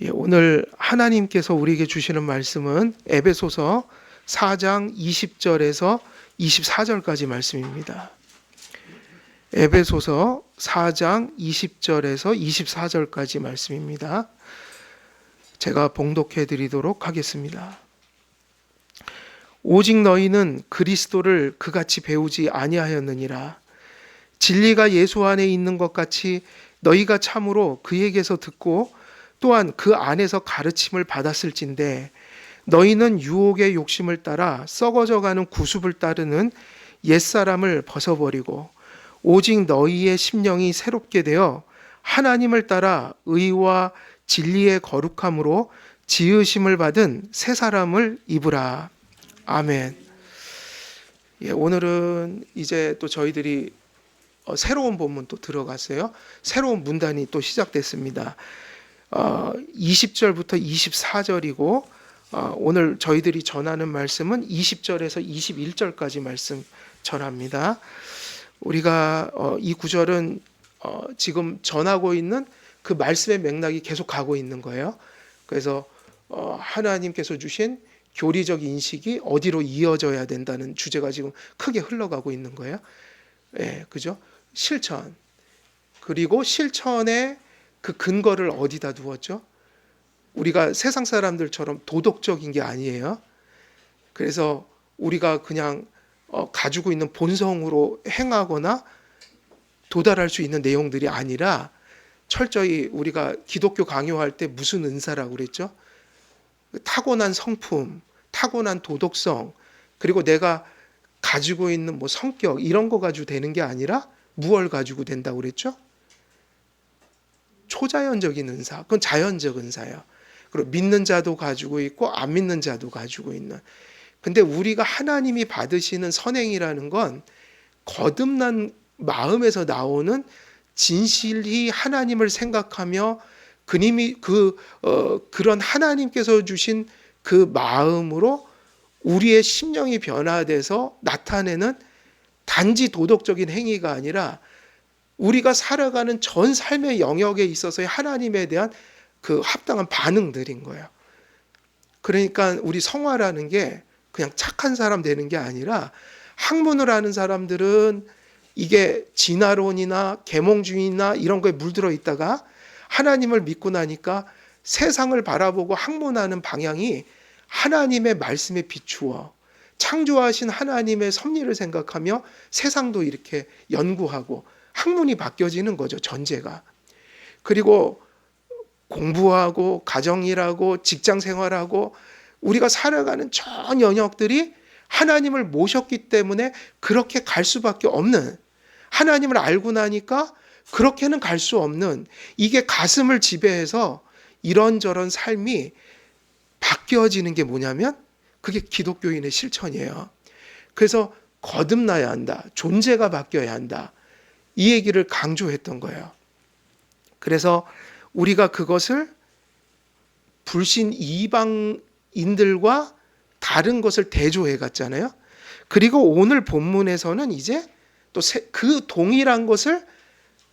오늘 하나님께서 우리에게 주시는 말씀은 에베소서 4장 20절에서 24절까지 말씀입니다. 에베소서 4장 20절에서 24절까지 말씀입니다. 제가 봉독해 드리도록 하겠습니다. 오직 너희는 그리스도를 그같이 배우지 아니하였느니라. 진리가 예수 안에 있는 것 같이 너희가 참으로 그에게서 듣고 또한 그 안에서 가르침을 받았을진데 너희는 유혹의 욕심을 따라 썩어져가는 구습을 따르는 옛사람을 벗어버리고 오직 너희의 심령이 새롭게 되어 하나님을 따라 의와 진리의 거룩함으로 지으심을 받은 새 사람을 입으라. 아멘. 오늘은 이제 또 저희들이 새로운 본문 또 들어갔어요. 새로운 문단이 또 시작됐습니다. 20절부터 24절이고 오늘 저희들이 전하는 말씀은 20절에서 21절까지 말씀 전합니다. 우리가 이 구절은 지금 전하고 있는 그 말씀의 맥락이 계속 가고 있는 거예요. 그래서 하나님께서 주신 교리적 인식이 어디로 이어져야 된다는 주제가 지금 크게 흘러가고 있는 거예요. 예, 그죠? 실천. 그리고 실천의 그 근거를 어디다 두었죠? 우리가 세상 사람들처럼 도덕적인 게 아니에요. 그래서 우리가 그냥 가지고 있는 본성으로 행하거나 도달할 수 있는 내용들이 아니라 철저히 우리가 기독교 강요할 때 무슨 은사라고 그랬죠? 타고난 성품, 타고난 도덕성, 그리고 내가 가지고 있는 뭐 성격 이런 거 가지고 되는 게 아니라 무엇을 가지고 된다고 그랬죠? 초자연적인 은사, 그건 자연적 은사예요. 그리고 믿는 자도 가지고 있고 안 믿는 자도 가지고 있는. 근데 우리가 하나님이 받으시는 선행이라는 건 거듭난 마음에서 나오는 진실히 하나님을 생각하며 그런 하나님께서 주신 그 마음으로 우리의 심령이 변화돼서 나타내는 단지 도덕적인 행위가 아니라 우리가 살아가는 전 삶의 영역에 있어서의 하나님에 대한 그 합당한 반응들인 거예요. 그러니까 우리 성화라는 게 그냥 착한 사람 되는 게 아니라 학문을 하는 사람들은 이게 진화론이나 계몽주의나 이런 거에 물들어 있다가 하나님을 믿고 나니까 세상을 바라보고 학문하는 방향이 하나님의 말씀에 비추어 창조하신 하나님의 섭리를 생각하며 세상도 이렇게 연구하고 학문이 바뀌어지는 거죠, 전제가. 그리고 공부하고 가정일하고 직장생활하고 우리가 살아가는 전 영역들이 하나님을 모셨기 때문에 그렇게 갈 수밖에 없는, 하나님을 알고 나니까 그렇게는 갈 수 없는, 이게 가슴을 지배해서 이런저런 삶이 바뀌어지는 게 뭐냐면 그게 기독교인의 실천이에요. 그래서 거듭나야 한다. 존재가 바뀌어야 한다. 이 얘기를 강조했던 거예요. 그래서 우리가 그것을 불신 이방인들과 다른 것을 대조해 갔잖아요. 그리고 오늘 본문에서는 이제 또 그 동일한 것을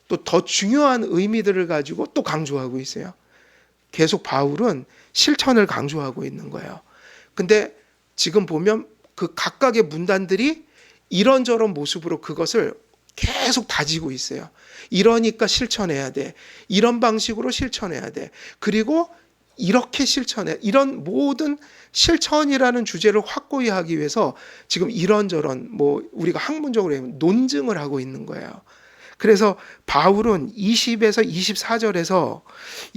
또 더 중요한 의미들을 가지고 또 강조하고 있어요. 계속 바울은 실천을 강조하고 있는 거예요. 근데 지금 보면 그 각각의 문단들이 이런저런 모습으로 그것을 계속 다지고 있어요. 이러니까 실천해야 돼. 이런 방식으로 실천해야 돼. 그리고 이렇게 실천해. 이런 모든 실천이라는 주제를 확고히 하기 위해서 지금 이런저런 뭐 우리가 학문적으로 하면 논증을 하고 있는 거예요. 그래서 바울은 20에서 24절에서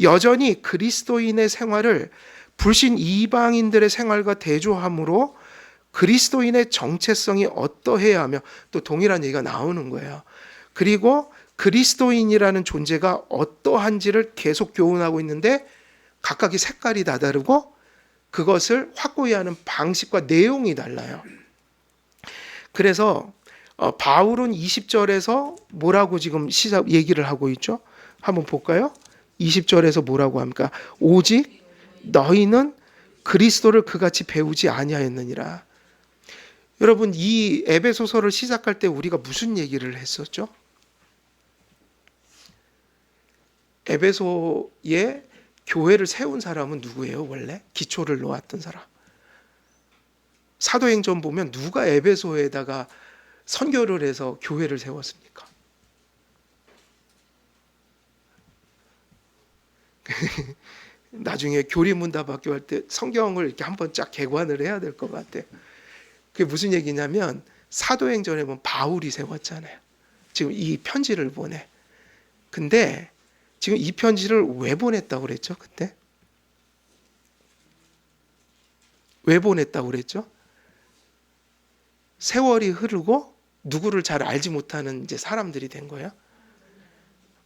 여전히 그리스도인의 생활을 불신 이방인들의 생활과 대조함으로 그리스도인의 정체성이 어떠해야 하며 또 동일한 얘기가 나오는 거예요. 그리고 그리스도인이라는 존재가 어떠한지를 계속 교훈하고 있는데 각각의 색깔이 다 다르고 그것을 확고히 하는 방식과 내용이 달라요. 그래서 바울은 20절에서 뭐라고 지금 얘기를 하고 있죠? 한번 볼까요? 20절에서 뭐라고 합니까? 오직 너희는 그리스도를 그같이 배우지 아니하였느니라. 여러분, 이 에베소서를 시작할 때 우리가 무슨 얘기를 했었죠? 에베소의 교회를 세운 사람은 누구예요? 원래 기초를 놓았던 사람. 사도행전 보면 누가 에베소에다가 선교를 해서 교회를 세웠습니까? 나중에 교리문답학교 할 때 성경을 이렇게 한번 쫙 개관을 해야 될 것 같아요. 그게 무슨 얘기냐면 사도행전에 보면 바울이 세웠잖아요. 지금 이 편지를 보내. 근데 지금 이 편지를 왜 보냈다고 그랬죠? 그때? 왜 보냈다고 그랬죠? 세월이 흐르고 누구를 잘 알지 못하는 이제 사람들이 된 거예요.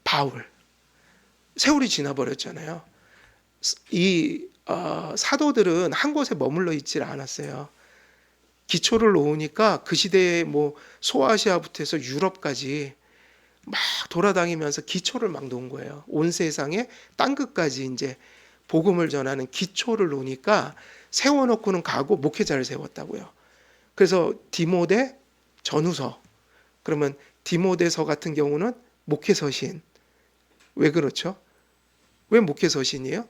바울. 세월이 지나버렸잖아요. 이 사도들은 한 곳에 머물러 있질 않았어요. 기초를 놓으니까 그 시대에 뭐 소아시아부터 해서 유럽까지 막 돌아다니면서 기초를 막 놓은 거예요. 온 세상에 땅 끝까지 이제 복음을 전하는 기초를 놓으니까 세워놓고는 가고 목회자를 세웠다고요. 그래서 디모데 전후서, 그러면 디모데서 같은 경우는 목회서신. 왜 그렇죠? 왜 목회서신이에요?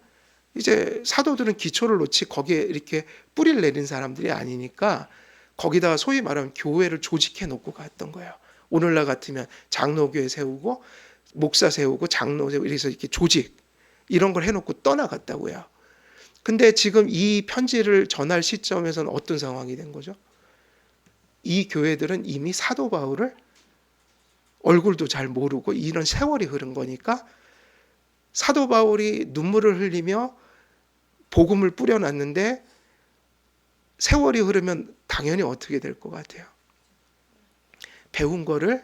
이제 사도들은 기초를 놓지 거기에 이렇게 뿌리를 내린 사람들이 아니니까 거기다가 소위 말하면 교회를 조직해 놓고 갔던 거예요. 오늘날 같으면 장로교회 세우고 목사 세우고 장로 세우고 이래서 이렇게 조직 이런 걸 해놓고 떠나갔다고요. 근데 지금 이 편지를 전할 시점에서는 어떤 상황이 된 거죠? 이 교회들은 이미 사도 바울을 얼굴도 잘 모르고 이런 세월이 흐른 거니까 사도 바울이 눈물을 흘리며 복음을 뿌려놨는데 세월이 흐르면 당연히 어떻게 될 것 같아요? 배운 거를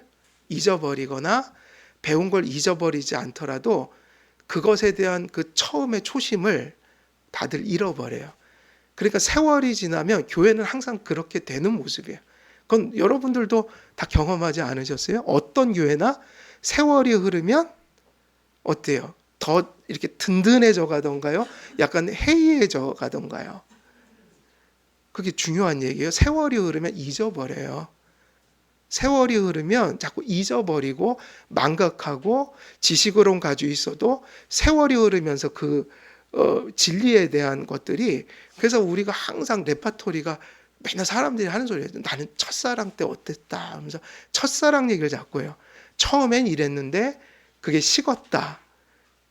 잊어버리거나 배운 걸 잊어버리지 않더라도 그것에 대한 그 처음의 초심을 다들 잃어버려요. 그러니까 세월이 지나면 교회는 항상 그렇게 되는 모습이에요. 그건 여러분들도 다 경험하지 않으셨어요? 어떤 교회나 세월이 흐르면 어때요? 더 이렇게 든든해져 가던가요? 약간 해이해져 가던가요? 그게 중요한 얘기예요. 세월이 흐르면 잊어버려요. 세월이 흐르면 자꾸 잊어버리고 망각하고 지식으로는 가지고 있어도 세월이 흐르면서 그 진리에 대한 것들이, 그래서 우리가 항상 레파토리가 맨날 사람들이 하는 소리예요. 나는 첫사랑 때 어땠다 하면서 첫사랑 얘기를 자꾸 해요. 처음엔 이랬는데 그게 식었다.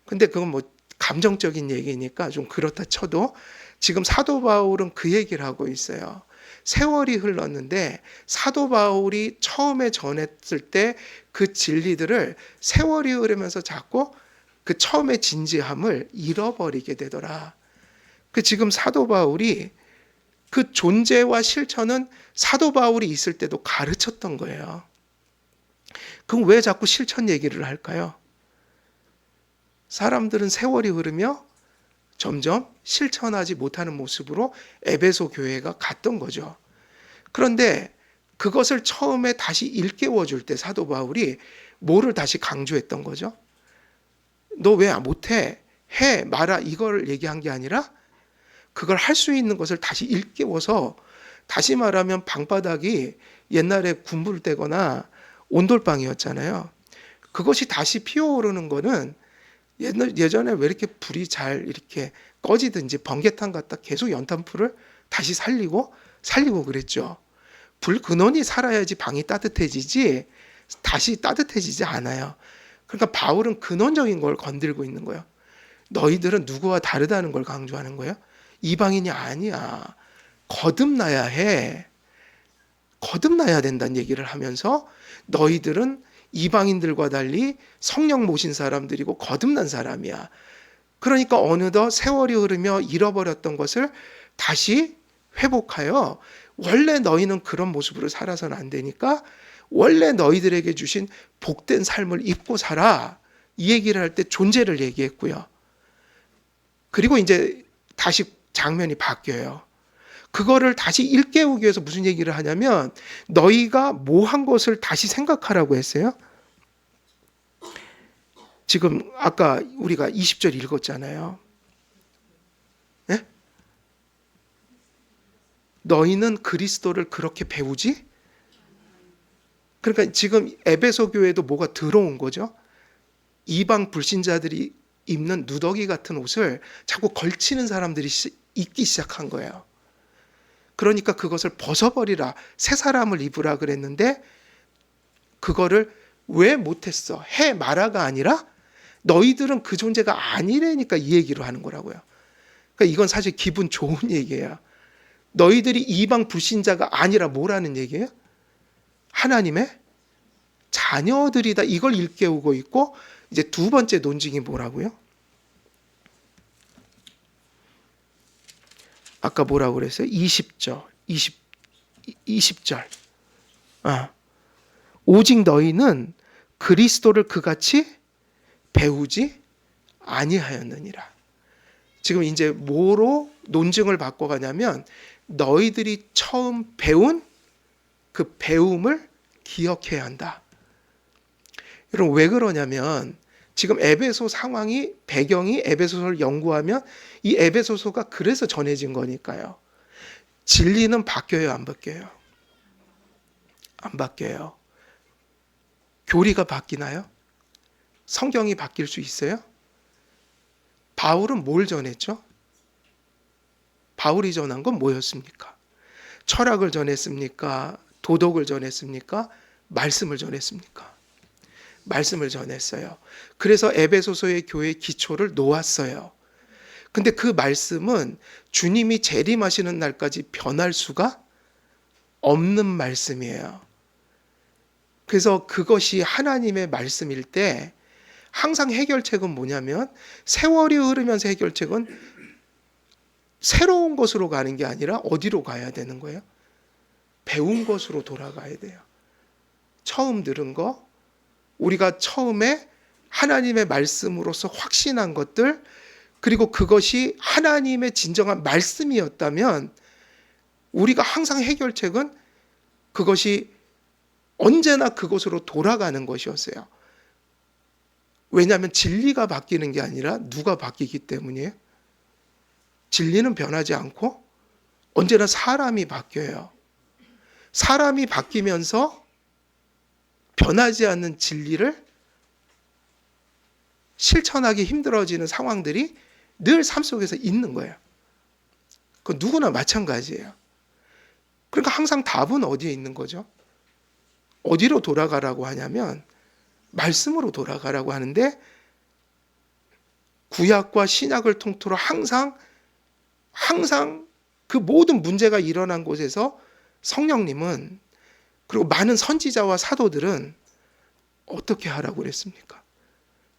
근데 그건 뭐 감정적인 얘기니까 좀 그렇다 쳐도 지금 사도 바울은 그 얘기를 하고 있어요. 세월이 흘렀는데 사도 바울이 처음에 전했을 때 그 진리들을 세월이 흐르면서 자꾸 그 처음의 진지함을 잃어버리게 되더라. 그 지금 사도 바울이 그 존재와 실천은 사도 바울이 있을 때도 가르쳤던 거예요. 그럼 왜 자꾸 실천 얘기를 할까요? 사람들은 세월이 흐르며 점점 실천하지 못하는 모습으로 에베소 교회가 갔던 거죠. 그런데 그것을 처음에 다시 일깨워 줄 때 사도 바울이 뭐를 다시 강조했던 거죠? 너 왜 못해? 해, 마라, 이걸 얘기한 게 아니라 그걸 할 수 있는 것을 다시 일깨워서, 다시 말하면 방바닥이 옛날에 군불 때거나 온돌방이었잖아요. 그것이 다시 피어오르는 거는 예전에 왜 이렇게 불이 잘 이렇게 꺼지든지 번개탄 갖다 계속 연탄불을 다시 살리고 그랬죠. 불 근원이 살아야지 방이 따뜻해지지 다시 따뜻해지지 않아요. 그러니까 바울은 근원적인 걸 건들고 있는 거예요. 너희들은 누구와 다르다는 걸 강조하는 거예요. 이방인이 아니야. 거듭나야 해. 거듭나야 된다는 얘기를 하면서 너희들은 이방인들과 달리 성령 모신 사람들이고 거듭난 사람이야. 그러니까 어느덧 세월이 흐르며 잃어버렸던 것을 다시 회복하여 원래 너희는 그런 모습으로 살아서는 안 되니까 원래 너희들에게 주신 복된 삶을 입고 살아. 이 얘기를 할 때 존재를 얘기했고요. 그리고 이제 다시 장면이 바뀌어요. 그거를 다시 일깨우기 위해서 무슨 얘기를 하냐면 너희가 뭐 한 것을 다시 생각하라고 했어요. 지금 아까 우리가 20절 읽었잖아요. 네? 너희는 그리스도를 그렇게 배우지? 그러니까 지금 에베소 교회도 뭐가 들어온 거죠? 이방 불신자들이 입는 누더기 같은 옷을 자꾸 걸치는 사람들이 입기 시작한 거예요. 그러니까 그것을 벗어버리라, 새 사람을 입으라 그랬는데 그거를 왜 못했어? 해 마라가 아니라 너희들은 그 존재가 아니라니까 이 얘기를 하는 거라고요. 그러니까 이건 사실 기분 좋은 얘기예요. 너희들이 이방 불신자가 아니라 뭐라는 얘기예요? 하나님의 자녀들이다. 이걸 일깨우고 있고, 이제 두 번째 논증이 뭐라고요? 아까 뭐라고 그랬어요? 20절. 오직 너희는 그리스도를 그같이 배우지 아니하였느니라. 지금 이제 뭐로 논증을 바꿔가냐면 너희들이 처음 배운 그 배움을 기억해야 한다. 여러분 왜 그러냐면 지금 에베소 상황이 배경이 에베소서를 연구하면 이 에베소서가 그래서 전해진 거니까요. 진리는 바뀌어요, 안 바뀌어요? 안 바뀌어요. 교리가 바뀌나요? 성경이 바뀔 수 있어요? 바울은 뭘 전했죠? 바울이 전한 건 뭐였습니까? 철학을 전했습니까? 도덕을 전했습니까? 말씀을 전했습니까? 말씀을 전했어요. 그래서 에베소서의 교회 기초를 놓았어요. 근데 그 말씀은 주님이 재림하시는 날까지 변할 수가 없는 말씀이에요. 그래서 그것이 하나님의 말씀일 때 항상 해결책은 뭐냐면 세월이 흐르면서 해결책은 새로운 것으로 가는 게 아니라 어디로 가야 되는 거예요? 배운 것으로 돌아가야 돼요. 처음 들은 거, 우리가 처음에 하나님의 말씀으로서 확신한 것들, 그리고 그것이 하나님의 진정한 말씀이었다면 우리가 항상 해결책은 그것이 언제나 그것으로 돌아가는 것이었어요. 왜냐하면 진리가 바뀌는 게 아니라 누가 바뀌기 때문이에요. 진리는 변하지 않고 언제나 사람이 바뀌어요. 사람이 바뀌면서 변하지 않는 진리를 실천하기 힘들어지는 상황들이 늘 삶 속에서 있는 거예요. 그 누구나 마찬가지예요. 그러니까 항상 답은 어디에 있는 거죠? 어디로 돌아가라고 하냐면 말씀으로 돌아가라고 하는데 구약과 신약을 통틀어 항상 그 모든 문제가 일어난 곳에서 성령님은 그리고 많은 선지자와 사도들은 어떻게 하라고 그랬습니까?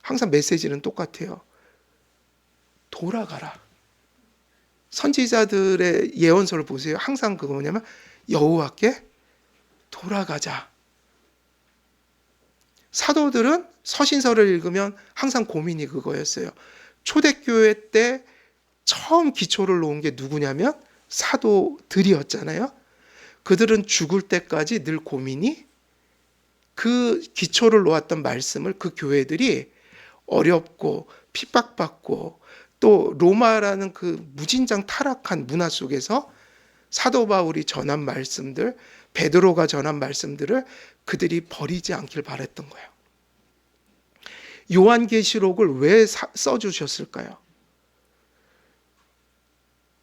항상 메시지는 똑같아요. 돌아가라. 선지자들의 예언서를 보세요. 항상 그거 뭐냐면 여호와께 돌아가자. 사도들은 서신서를 읽으면 항상 고민이 그거였어요. 초대교회 때 처음 기초를 놓은 게 누구냐면 사도들이었잖아요. 그들은 죽을 때까지 늘 고민이 그 기초를 놓았던 말씀을 그 교회들이 어렵고 핍박받고 또 로마라는 그 무진장 타락한 문화 속에서 사도 바울이 전한 말씀들, 베드로가 전한 말씀들을 그들이 버리지 않길 바랬던 거예요. 요한계시록을 왜 써주셨을까요?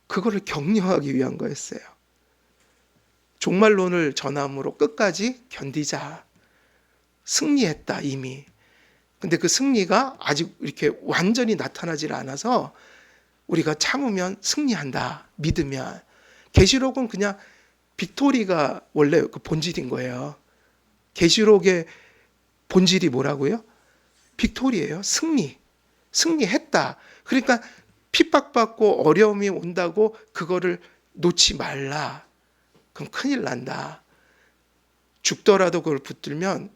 그거를 격려하기 위한 거였어요. 종말론을 전함으로 끝까지 견디자. 승리했다 이미. 근데 그 승리가 아직 이렇게 완전히 나타나질 않아서 우리가 참으면 승리한다. 믿으면. 계시록은 그냥 빅토리가 원래 그 본질인 거예요. 계시록의 본질이 뭐라고요? 빅토리예요. 승리. 승리했다. 그러니까 핍박받고 어려움이 온다고 그거를 놓지 말라. 그럼 큰일 난다. 죽더라도 그걸 붙들면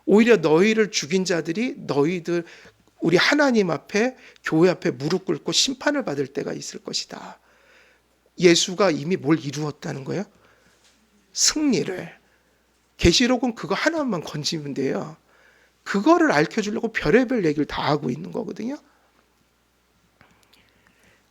오히려 너희를 죽인 자들이 너희들 우리 하나님 앞에 교회 앞에 무릎 꿇고 심판을 받을 때가 있을 것이다. 예수가 이미 뭘 이루었다는 거예요? 승리를. 계시록은 그거 하나만 건지면 돼요. 그거를 알려주려고 별의별 얘기를 다 하고 있는 거거든요.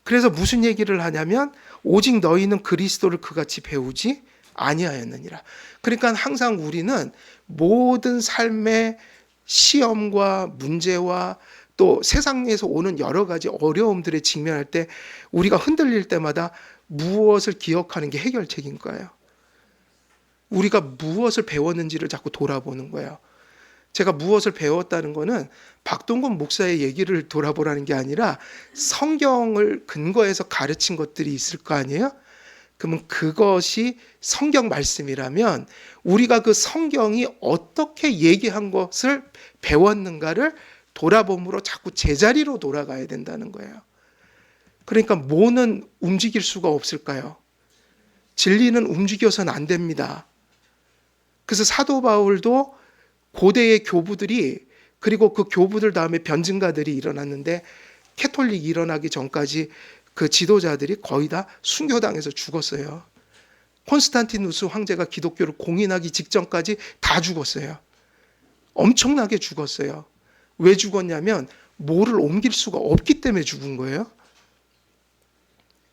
그래서 무슨 얘기를 하냐면 오직 너희는 그리스도를 그같이 배우지 아니하였느니라. 그러니까 항상 우리는 모든 삶의 시험과 문제와 또 세상에서 오는 여러 가지 어려움들에 직면할 때 우리가 흔들릴 때마다 무엇을 기억하는 게 해결책인 거예요. 우리가 무엇을 배웠는지를 자꾸 돌아보는 거예요. 제가 무엇을 배웠다는 거는 박동건 목사의 얘기를 돌아보라는 게 아니라 성경을 근거해서 가르친 것들이 있을 거 아니에요? 그러면 그것이 성경 말씀이라면 우리가 그 성경이 어떻게 얘기한 것을 배웠는가를 돌아봄으로 자꾸 제자리로 돌아가야 된다는 거예요. 그러니까 뭐는 움직일 수가 없을까요? 진리는 움직여서는 안 됩니다. 그래서 사도 바울도 고대의 교부들이, 그리고 그 교부들 다음에 변증가들이 일어났는데 캐톨릭이 일어나기 전까지 그 지도자들이 거의 다 순교당해서 죽었어요. 콘스탄티누스 황제가 기독교를 공인하기 직전까지 다 죽었어요. 엄청나게 죽었어요. 왜 죽었냐면 뭐를 옮길 수가 없기 때문에 죽은 거예요.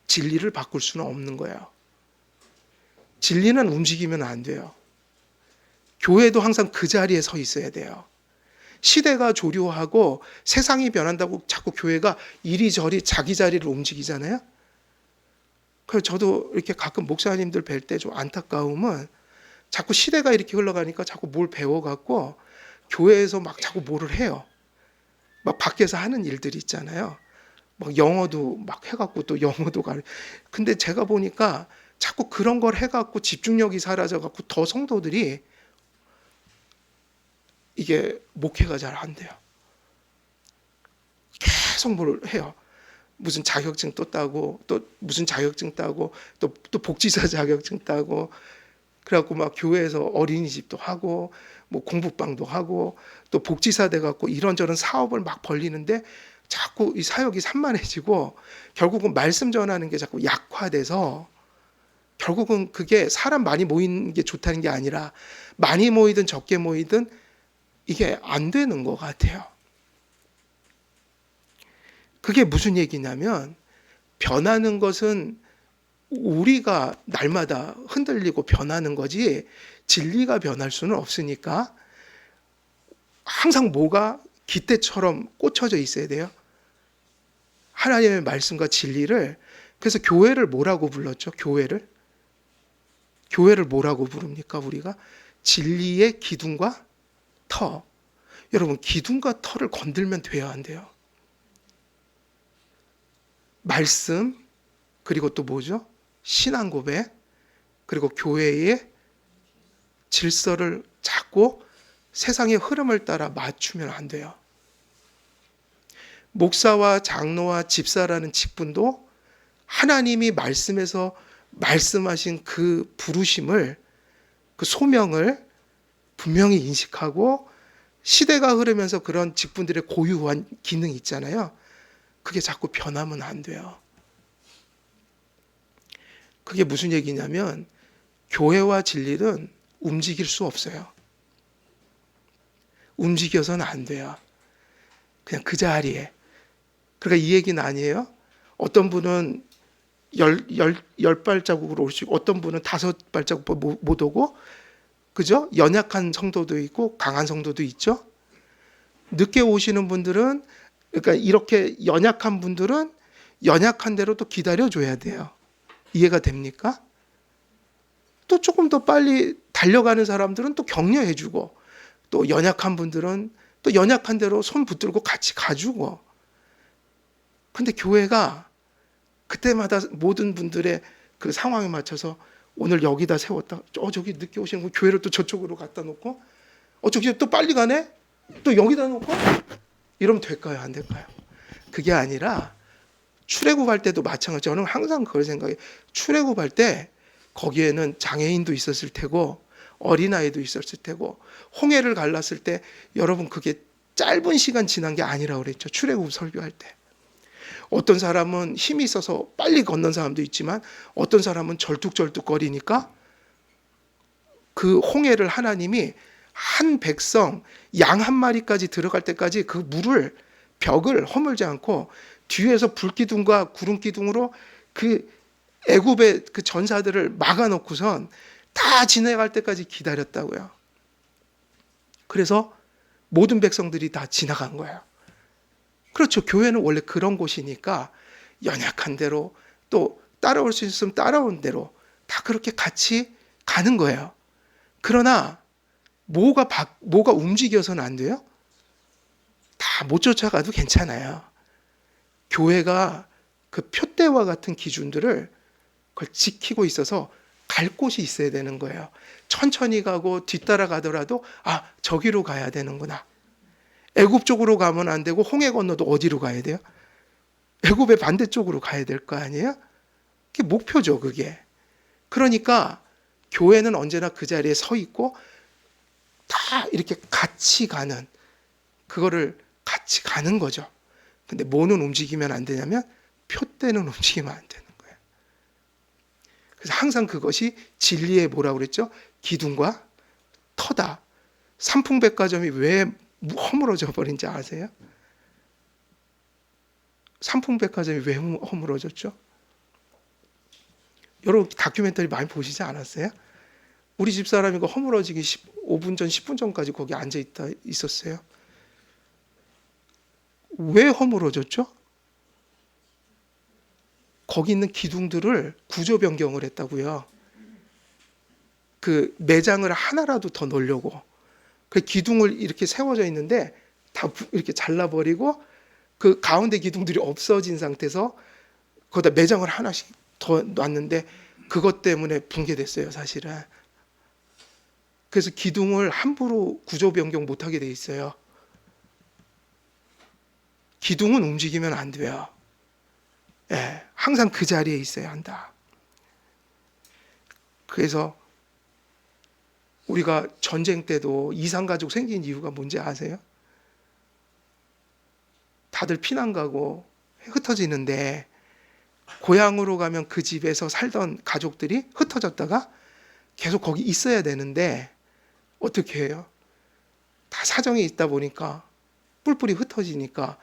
진리를 바꿀 수는 없는 거예요. 진리는 움직이면 안 돼요. 교회도 항상 그 자리에 서 있어야 돼요. 시대가 조류하고 세상이 변한다고 자꾸 교회가 이리저리 자기 자리를 움직이잖아요. 그래서 저도 이렇게 가끔 목사님들 뵐 때 좀 안타까움은 자꾸 시대가 이렇게 흘러가니까 자꾸 뭘 배워갖고 교회에서 막 자꾸 뭐를 해요. 막 밖에서 하는 일들이 있잖아요. 막 영어도 막 해갖고 또 영어도 가르. 근데 제가 보니까 자꾸 그런 걸 해갖고 집중력이 사라져갖고 더 성도들이 이게 목회가 잘 안 돼요. 계속 뭘 해요. 무슨 자격증 또 따고 또 무슨 자격증 따고 또 복지사 자격증 따고 그래갖고 막 교회에서 어린이집도 하고 뭐 공부방도 하고 또 복지사 돼갖고 이런저런 사업을 막 벌리는데 자꾸 이 사역이 산만해지고 결국은 말씀 전하는 게 자꾸 약화돼서 결국은 그게 사람 많이 모이는 게 좋다는 게 아니라 많이 모이든 적게 모이든 이게 안 되는 것 같아요. 그게 무슨 얘기냐면 변하는 것은 우리가 날마다 흔들리고 변하는 거지 진리가 변할 수는 없으니까 항상 뭐가 깃대처럼 꽂혀져 있어야 돼요. 하나님의 말씀과 진리를. 그래서 교회를 뭐라고 불렀죠? 교회를 뭐라고 부릅니까? 우리가 진리의 기둥과 터. 여러분, 기둥과 터를 건들면 돼야 안 돼요. 말씀, 그리고 또 뭐죠? 신앙 고백, 그리고 교회의 질서를 잡고 세상의 흐름을 따라 맞추면 안 돼요. 목사와 장로와 집사라는 직분도 하나님이 말씀에서 말씀하신 그 부르심을, 그 소명을 분명히 인식하고 시대가 흐르면서 그런 직분들의 고유한 기능이 있잖아요. 그게 자꾸 변하면 안 돼요. 그게 무슨 얘기냐면 교회와 진리는 움직일 수 없어요. 움직여서는 안 돼요. 그냥 그 자리에. 그러니까 이 얘기는 아니에요. 어떤 분은 열 발자국으로 올 수 있고 어떤 분은 5발자국 못 오고, 그죠? 연약한 성도도 있고 강한 성도도 있죠. 늦게 오시는 분들은, 그러니까 이렇게 연약한 분들은 연약한 대로 또 기다려줘야 돼요. 이해가 됩니까? 또 조금 더 빨리 달려가는 사람들은 또 격려해주고, 또 연약한 분들은 또 연약한 대로 손 붙들고 같이 가주고. 근데 교회가 그때마다 모든 분들의 그 상황에 맞춰서 오늘 여기다 세웠다. 저기 늦게 오시는 분 교회를 또 저쪽으로 갖다 놓고, 저기 또 빨리 가네? 또 여기다 놓고? 이러면 될까요? 안 될까요? 그게 아니라 출애굽할 때도 마찬가지. 저는 항상 그걸 생각해요. 출애굽할 때 거기에는 장애인도 있었을 테고 어린아이도 있었을 테고 홍해를 갈랐을 때 여러분 그게 짧은 시간 지난 게 아니라고 그랬죠. 출애굽 설교할 때. 어떤 사람은 힘이 있어서 빨리 건넌 사람도 있지만 어떤 사람은 절뚝절뚝거리니까 그 홍해를 하나님이 한 백성 양 한 마리까지 들어갈 때까지 그 물을 벽을 허물지 않고 뒤에서 불기둥과 구름기둥으로 그 애굽의 그 전사들을 막아놓고선 다 지나갈 때까지 기다렸다고요. 그래서 모든 백성들이 다 지나간 거예요. 그렇죠. 교회는 원래 그런 곳이니까 연약한 대로 또 따라올 수 있으면 따라온 대로 다 그렇게 같이 가는 거예요. 그러나 뭐가 움직여서는 안 돼요? 다 못 쫓아가도 괜찮아요. 교회가 그 표대와 같은 기준들을 그걸 지키고 있어서 갈 곳이 있어야 되는 거예요. 천천히 가고 뒤따라 가더라도 저기로 가야 되는구나. 애굽 쪽으로 가면 안 되고 홍해 건너도 어디로 가야 돼요? 애굽의 반대쪽으로 가야 될 거 아니에요? 그게 목표죠, 그게. 그러니까 교회는 언제나 그 자리에 서 있고 다 이렇게 같이 가는, 그거를 같이 가는 거죠. 근데 뭐는 움직이면 안 되냐면 표대는 움직이면 안 되는 거예요. 그래서 항상 그것이 진리의 뭐라고 그랬죠? 기둥과 터다. 삼풍백화점이 왜 허물어져 버린지 아세요? 삼풍백화점이 왜 허물어졌죠? 여러분 다큐멘터리 많이 보시지 않았어요? 우리 집사람이 그 허물어지기 5분 전, 10분 전까지 거기 앉아 있었어요. 왜 허물어졌죠? 거기 있는 기둥들을 구조 변경을 했다고요. 그 매장을 하나라도 더 넣으려고. 그 기둥을 이렇게 세워져 있는데 다 이렇게 잘라버리고 그 가운데 기둥들이 없어진 상태에서 거기다 매장을 하나씩 더 놨는데 그것 때문에 붕괴됐어요, 사실은. 그래서 기둥을 함부로 구조 변경 못하게 돼 있어요. 기둥은 움직이면 안 돼요. 예, 항상 그 자리에 있어야 한다. 그래서 우리가 전쟁 때도 이산가족 생긴 이유가 뭔지 아세요? 다들 피난 가고 흩어지는데 고향으로 가면 그 집에서 살던 가족들이 흩어졌다가 계속 거기 있어야 되는데 어떻게 해요? 다 사정이 있다 보니까 뿔뿔이 흩어지니까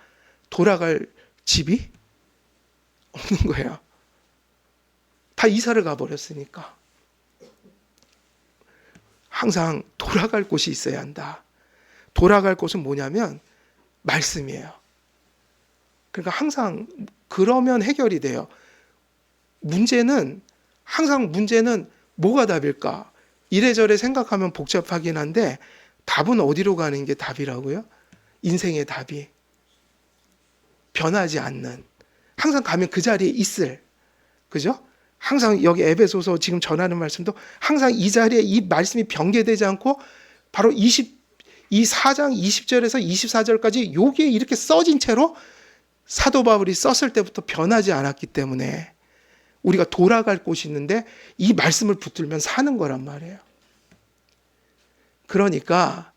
돌아갈 집이 없는 거예요. 다 이사를 가버렸으니까. 항상 돌아갈 곳이 있어야 한다. 돌아갈 곳은 뭐냐면 말씀이에요. 그러니까 항상 그러면 해결이 돼요. 항상 문제는 뭐가 답일까? 이래저래 생각하면 복잡하긴 한데 답은 어디로 가는 게 답이라고요? 인생의 답이. 변하지 않는. 항상 가면 그 자리에 있을. 그죠? 항상 여기 에베소서 지금 전하는 말씀도 항상 이 자리에 이 말씀이 변개되지 않고 바로 이 4장 20절에서 24절까지 여기에 이렇게 써진 채로 사도 바울이 썼을 때부터 변하지 않았기 때문에 우리가 돌아갈 곳이 있는데 이 말씀을 붙들면 사는 거란 말이에요. 그러니까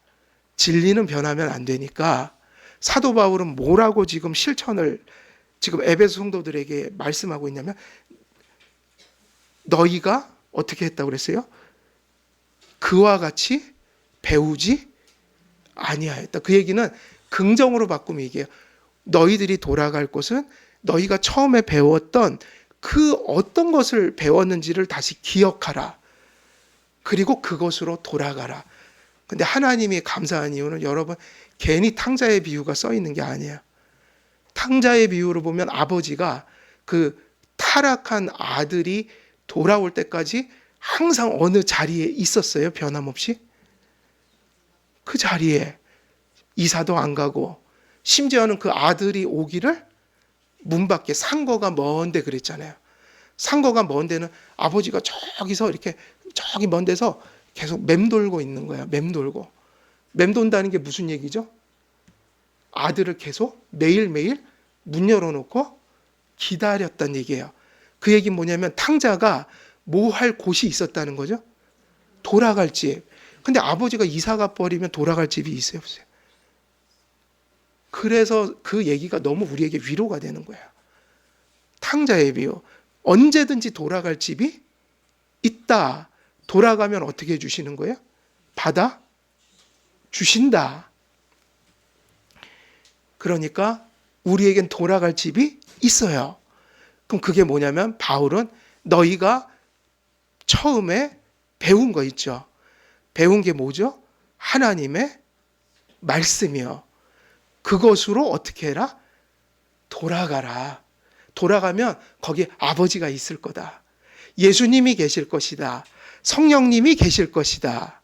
진리는 변하면 안 되니까 사도 바울은 뭐라고 지금 실천을 지금 에베소 성도들에게 말씀하고 있냐면 너희가 어떻게 했다고 그랬어요? 그와 같이 배우지 아니하였다. 그 얘기는 긍정으로 바꾸면 얘기해요. 너희들이 돌아갈 곳은 너희가 처음에 배웠던 그 어떤 것을 배웠는지를 다시 기억하라. 그리고 그것으로 돌아가라. 근데 하나님이 감사한 이유는 여러분 괜히 탕자의 비유가 써 있는 게 아니에요. 탕자의 비유로 보면 아버지가 그 타락한 아들이 돌아올 때까지 항상 어느 자리에 있었어요. 변함없이. 그 자리에 이사도 안 가고 심지어는 그 아들이 오기를 문 밖에 상거가 먼데 그랬잖아요. 상거가 먼 데는 아버지가 저기서 이렇게 저기 먼 데서 계속 맴돌고 있는 거예요. 맴돈다는 게 무슨 얘기죠? 아들을 계속 매일매일 문 열어놓고 기다렸다는 얘기예요. 그 얘기는 뭐냐면 탕자가 뭐 할 곳이 있었다는 거죠. 돌아갈 집. 근데 아버지가 이사가 버리면 돌아갈 집이 있어요, 없어요? 그래서 그 얘기가 너무 우리에게 위로가 되는 거예요. 탕자의 비유. 언제든지 돌아갈 집이 있다. 돌아가면 어떻게 해주시는 거예요? 받아 주신다. 그러니까 우리에겐 돌아갈 집이 있어요. 그럼 그게 뭐냐면 바울은 너희가 처음에 배운 거 있죠. 배운 게 뭐죠? 하나님의 말씀이요. 그것으로 어떻게 해라? 돌아가라. 돌아가면 거기에 아버지가 있을 거다. 예수님이 계실 것이다. 성령님이 계실 것이다.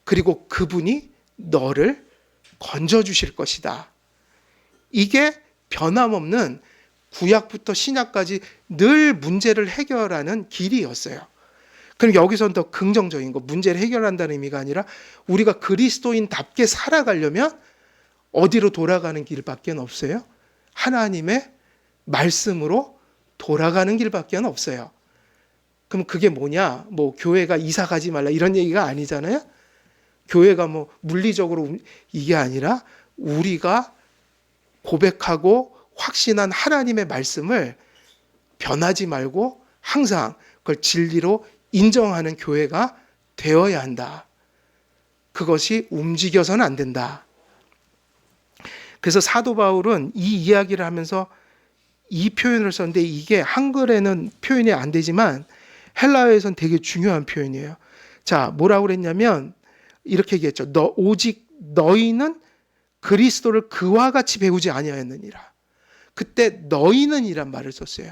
그리고 그분이 너를 건져주실 것이다. 이게 변함없는 구약부터 신약까지 늘 문제를 해결하는 길이었어요. 그럼 여기서는 더 긍정적인 거, 문제를 해결한다는 의미가 아니라 우리가 그리스도인답게 살아가려면 어디로 돌아가는 길밖에 없어요? 하나님의 말씀으로 돌아가는 길밖에 없어요. 그럼 그게 뭐냐? 뭐 교회가 이사 가지 말라 이런 얘기가 아니잖아요. 교회가 뭐 물리적으로 이게 아니라 우리가 고백하고 확신한 하나님의 말씀을 변하지 말고 항상 그걸 진리로 인정하는 교회가 되어야 한다. 그것이 움직여서는 안 된다. 그래서 사도 바울은 이 이야기를 하면서 이 표현을 썼는데 이게 한글에는 표현이 안 되지만 헬라어에서는 되게 중요한 표현이에요. 자, 뭐라고 그랬냐면 이렇게 얘기했죠. 오직 너희는 그리스도를 그와 같이 배우지 아니하였느니라. 그때 너희는 이란 말을 썼어요.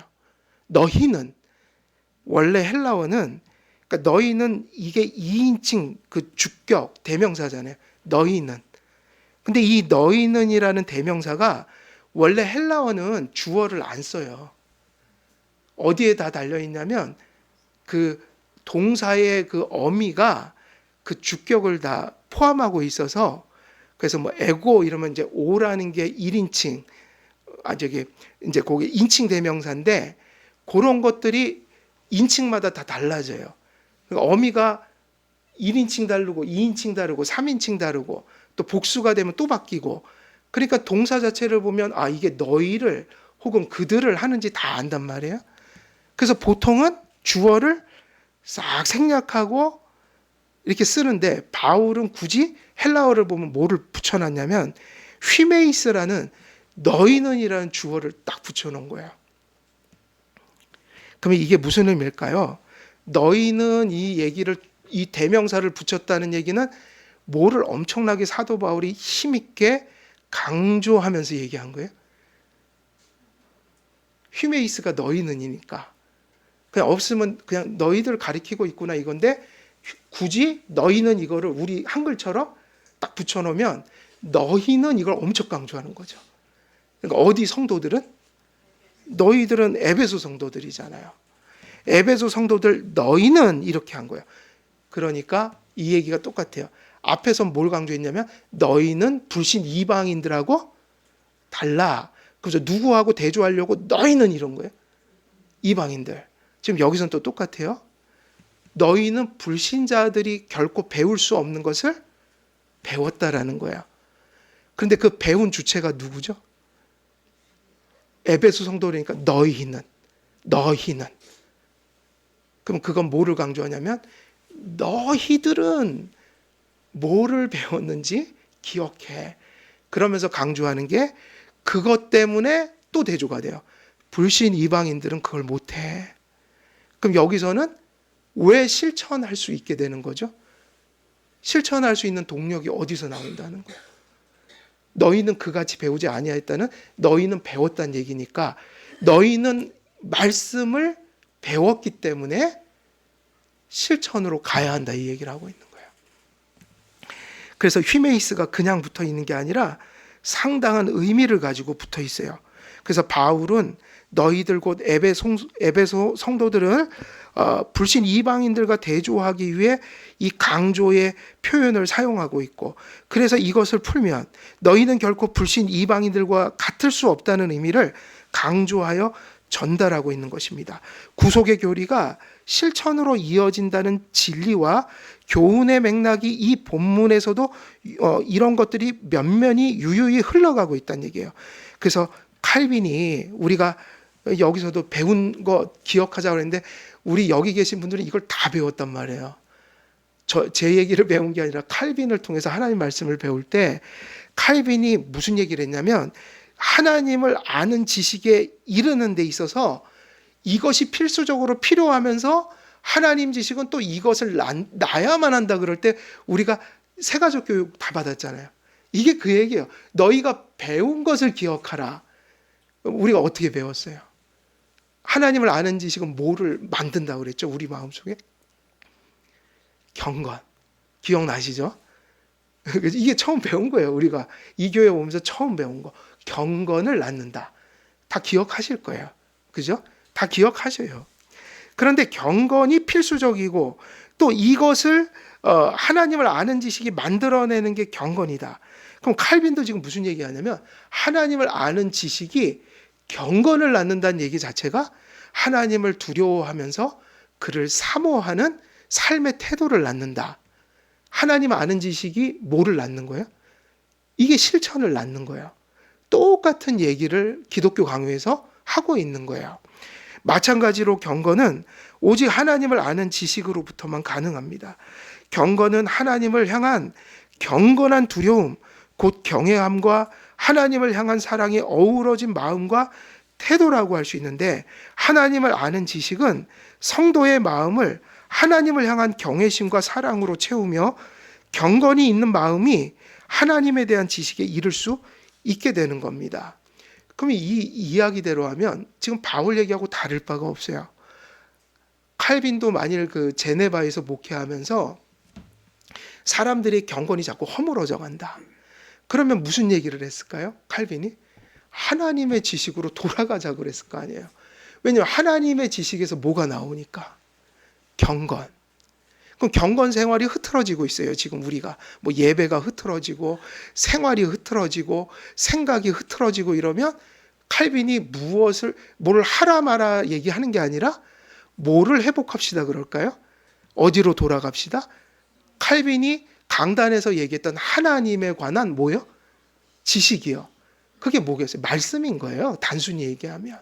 너희는 원래 헬라어는 그러니까 너희는 이게 2인칭 그 주격 대명사잖아요. 너희는. 근데 이 너희는이라는 대명사가 원래 헬라어는 주어를 안 써요. 어디에 다 달려 있냐면 그 동사의 그 어미가 그 주격을 다 포함하고 있어서 그래서 뭐 에고 이러면 이제 오라는 게 1인칭 저기 이제 거기 인칭 대명사인데 그런 것들이 인칭마다 다 달라져요. 그러니까 어미가 1인칭 다르고 2인칭 다르고 3인칭 다르고 또 복수가 되면 또 바뀌고 그러니까 동사 자체를 보면 아 이게 너희를 혹은 그들을 하는지 다 안단 말이에요. 그래서 보통은 주어를 싹 생략하고 이렇게 쓰는데 바울은 굳이 헬라어를 보면 뭐를 붙여놨냐면 휘메이스라는 너희는이라는 주어를 딱 붙여놓은 거예요. 그러면 이게 무슨 의미일까요? 너희는 이 대명사를 붙였다는 얘기는 뭐를 엄청나게 사도 바울이 힘있게 강조하면서 얘기한 거예요. 휘메이스가 너희는이니까. 그냥 없으면 그냥 너희들 가리키고 있구나 이건데 굳이 너희는 이거를 우리 한글처럼 딱 붙여놓으면 너희는 이걸 엄청 강조하는 거죠. 그러니까 어디 성도들은? 너희들은 에베소 성도들이잖아요. 에베소 성도들 너희는 이렇게 한 거예요. 그러니까 이 얘기가 똑같아요. 앞에서 뭘 강조했냐면 너희는 불신 이방인들하고 달라. 그래서 누구하고 대조하려고 너희는 이런 거예요. 이방인들. 지금 여기서는 또 똑같아요. 너희는 불신자들이 결코 배울 수 없는 것을 배웠다라는 거예요. 그런데 그 배운 주체가 누구죠? 에베소 성도니까 너희는. 그럼 그건 뭐를 강조하냐면 너희들은 뭐를 배웠는지 기억해. 그러면서 강조하는 게 그것 때문에 또 대조가 돼요. 불신 이방인들은 그걸 못해. 그럼 여기서는 왜 실천할 수 있게 되는 거죠? 실천할 수 있는 동력이 어디서 나온다는 거예요? 너희는 그같이 배우지 아니하였다는 너희는 배웠다는 얘기니까 너희는 말씀을 배웠기 때문에 실천으로 가야 한다 이 얘기를 하고 있는 거예요. 그래서 휘메이스가 그냥 붙어 있는 게 아니라 상당한 의미를 가지고 붙어 있어요. 그래서 바울은 너희들 곧 에베소 성도들을 불신 이방인들과 대조하기 위해 이 강조의 표현을 사용하고 있고 그래서 이것을 풀면 너희는 결코 불신 이방인들과 같을 수 없다는 의미를 강조하여 전달하고 있는 것입니다. 구속의 교리가 실천으로 이어진다는 진리와 교훈의 맥락이 이 본문에서도 이런 것들이 면면이 유유히 흘러가고 있다는 얘기예요. 그래서 칼빈이 우리가 여기서도 배운 거 기억하자고 그랬는데 우리 여기 계신 분들은 이걸 다 배웠단 말이에요. 제 얘기를 배운 게 아니라 칼빈을 통해서 하나님 말씀을 배울 때 칼빈이 무슨 얘기를 했냐면 하나님을 아는 지식에 이르는 데 있어서 이것이 필수적으로 필요하면서 하나님 지식은 또 이것을 나야만 한다 그럴 때 우리가 세가족 교육 다 받았잖아요. 이게 그 얘기예요. 너희가 배운 것을 기억하라. 우리가 어떻게 배웠어요? 하나님을 아는 지식은 뭐를 만든다고 그랬죠? 우리 마음속에? 경건. 기억나시죠? 이게 처음 배운 거예요. 우리가 이 교회 오면서 처음 배운 거. 경건을 낳는다. 다 기억하실 거예요. 그죠? 다 기억하셔요. 그런데 경건이 필수적이고 또 이것을 하나님을 아는 지식이 만들어내는 게 경건이다. 그럼 칼빈도 지금 무슨 얘기하냐면 하나님을 아는 지식이 경건을 낳는다는 얘기 자체가 하나님을 두려워하면서 그를 사모하는 삶의 태도를 낳는다. 하나님 아는 지식이 뭐를 낳는 거예요? 이게 실천을 낳는 거예요. 똑같은 얘기를 기독교 강요에서 하고 있는 거예요. 마찬가지로 경건은 오직 하나님을 아는 지식으로부터만 가능합니다. 경건은 하나님을 향한 경건한 두려움, 곧 경외함과 하나님을 향한 사랑이 어우러진 마음과 태도라고 할 수 있는데 하나님을 아는 지식은 성도의 마음을 하나님을 향한 경외심과 사랑으로 채우며 경건이 있는 마음이 하나님에 대한 지식에 이를 수 있게 되는 겁니다. 그럼 이 이야기대로 하면 지금 바울 얘기하고 다를 바가 없어요. 칼빈도 만일 그 제네바에서 목회하면서 사람들이 경건이 자꾸 허물어져 간다. 그러면 무슨 얘기를 했을까요? 칼빈이 하나님의 지식으로 돌아가자 그랬을 거 아니에요. 왜냐하면 하나님의 지식에서 뭐가 나오니까 경건. 그럼 경건 생활이 흐트러지고 있어요. 지금 우리가 뭐 예배가 흐트러지고 생활이 흐트러지고 생각이 흐트러지고 이러면 칼빈이 뭐를 하라 마라 얘기하는 게 아니라 뭐를 회복합시다 그럴까요? 어디로 돌아갑시다? 칼빈이 강단에서 얘기했던 하나님에 관한 뭐요? 지식이요. 그게 뭐겠어요? 말씀인 거예요. 단순히 얘기하면.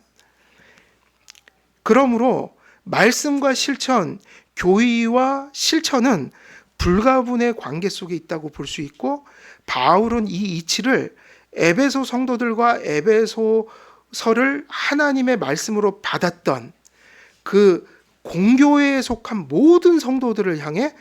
그러므로 말씀과 실천, 교의와 실천은 불가분의 관계 속에 있다고 볼 수 있고 바울은 이 이치를 에베소 성도들과 에베소서를 하나님의 말씀으로 받았던 그 공교회에 속한 모든 성도들을 향해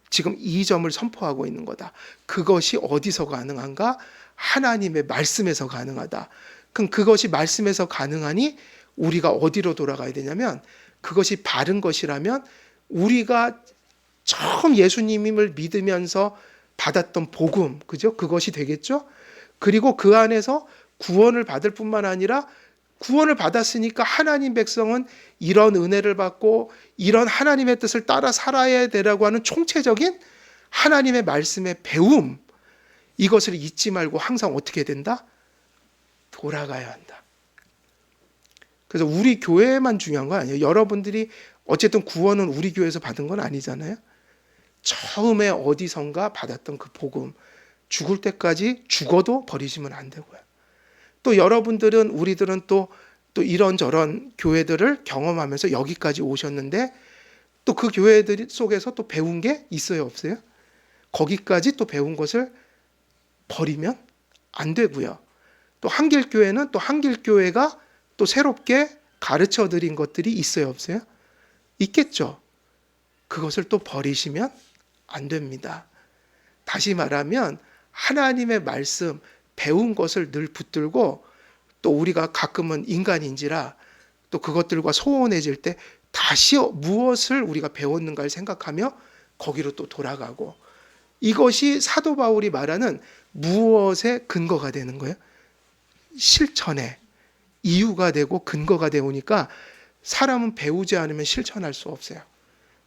지금 이 점을 선포하고 있는 거다. 그것이 어디서 가능한가? 하나님의 말씀에서 가능하다. 그럼 그것이 말씀에서 가능하니 우리가 어디로 돌아가야 되냐면 그것이 바른 것이라면 우리가 처음 예수님을 믿으면서 받았던 복음, 그죠? 그것이 되겠죠? 그리고 그 안에서 구원을 받을 뿐만 아니라 구원을 받았으니까 하나님 백성은 이런 은혜를 받고 이런 하나님의 뜻을 따라 살아야 되라고 하는 총체적인 하나님의 말씀의 배움, 이것을 잊지 말고 항상 어떻게 된다? 돌아가야 한다. 그래서 우리 교회만 중요한 건 아니에요. 여러분들이 어쨌든 구원은 우리 교회에서 받은 건 아니잖아요. 처음에 어디선가 받았던 그 복음, 죽을 때까지 죽어도 버리시면 안 되고요. 또 여러분들은 우리들은 또 이런저런 교회들을 경험하면서 여기까지 오셨는데 또 그 교회들 속에서 또 배운 게 있어요, 없어요? 거기까지 또 배운 것을 버리면 안 되고요. 또 한길교회는 또 한길교회가 또 새롭게 가르쳐 드린 것들이 있어요, 없어요? 있겠죠. 그것을 또 버리시면 안 됩니다. 다시 말하면 하나님의 말씀, 배운 것을 늘 붙들고 또 우리가 가끔은 인간인지라 또 그것들과 소원해질 때 다시 무엇을 우리가 배웠는가를 생각하며 거기로 또 돌아가고, 이것이 사도 바울이 말하는 무엇의 근거가 되는 거예요? 실천의 이유가 되고 근거가 되오니까 사람은 배우지 않으면 실천할 수 없어요.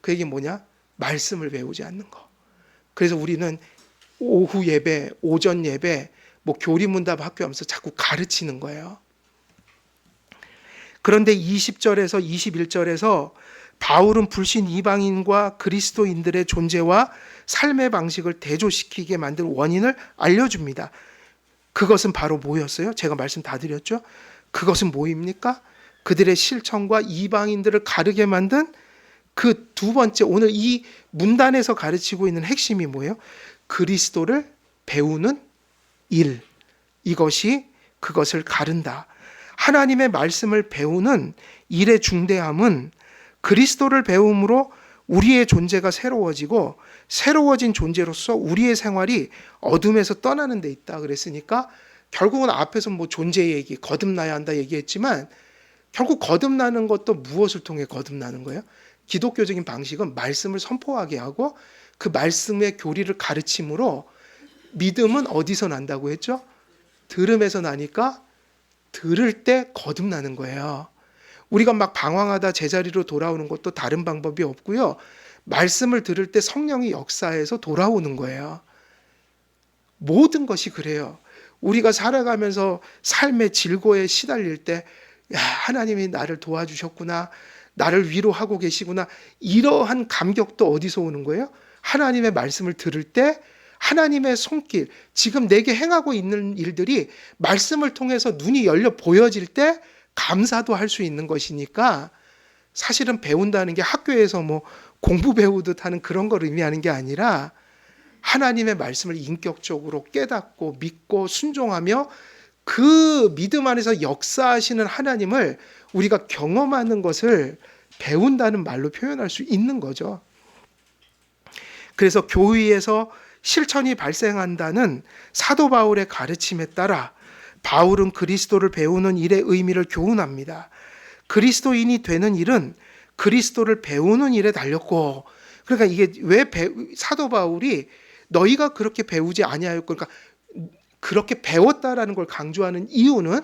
그 얘기 뭐냐? 말씀을 배우지 않는 거. 그래서 우리는 오후 예배, 오전 예배, 뭐 교리문답 학교 하면서 자꾸 가르치는 거예요. 그런데 20절에서 21절에서 바울은 불신 이방인과 그리스도인들의 존재와 삶의 방식을 대조시키게 만든 원인을 알려줍니다. 그것은 바로 뭐였어요? 제가 말씀 다 드렸죠? 그것은 뭐입니까? 그들의 실천과 이방인들을 가르게 만든 그 두 번째, 오늘 이 문단에서 가르치고 있는 핵심이 뭐예요? 그리스도를 배우는 일. 이것이 그것을 가른다. 하나님의 말씀을 배우는 일의 중대함은 그리스도를 배움으로 우리의 존재가 새로워지고 새로워진 존재로서 우리의 생활이 어둠에서 떠나는 데 있다 그랬으니까 결국은 앞에서 뭐 존재 얘기, 거듭나야 한다 얘기했지만 결국 거듭나는 것도 무엇을 통해 거듭나는 거예요? 기독교적인 방식은 말씀을 선포하게 하고 그 말씀의 교리를 가르침으로 믿음은 어디서 난다고 했죠? 들음에서 나니까 들을 때 거듭나는 거예요. 우리가 막 방황하다 제자리로 돌아오는 것도 다른 방법이 없고요. 말씀을 들을 때 성령이 역사해서 돌아오는 거예요. 모든 것이 그래요. 우리가 살아가면서 삶의 질고에 시달릴 때, 야, 하나님이 나를 도와주셨구나. 나를 위로하고 계시구나. 이러한 감격도 어디서 오는 거예요? 하나님의 말씀을 들을 때 하나님의 손길, 지금 내게 행하고 있는 일들이 말씀을 통해서 눈이 열려 보여질 때 감사도 할 수 있는 것이니까 사실은 배운다는 게 학교에서 뭐 공부 배우듯 하는 그런 걸 의미하는 게 아니라 하나님의 말씀을 인격적으로 깨닫고 믿고 순종하며 그 믿음 안에서 역사하시는 하나님을 우리가 경험하는 것을 배운다는 말로 표현할 수 있는 거죠. 그래서 교회에서 실천이 발생한다는 사도 바울의 가르침에 따라 바울은 그리스도를 배우는 일의 의미를 교훈합니다. 그리스도인이 되는 일은 그리스도를 배우는 일에 달렸고, 그러니까 이게 왜 사도 바울이 너희가 그렇게 배우지 아니하였고, 그러니까 그렇게 배웠다라는 걸 강조하는 이유는,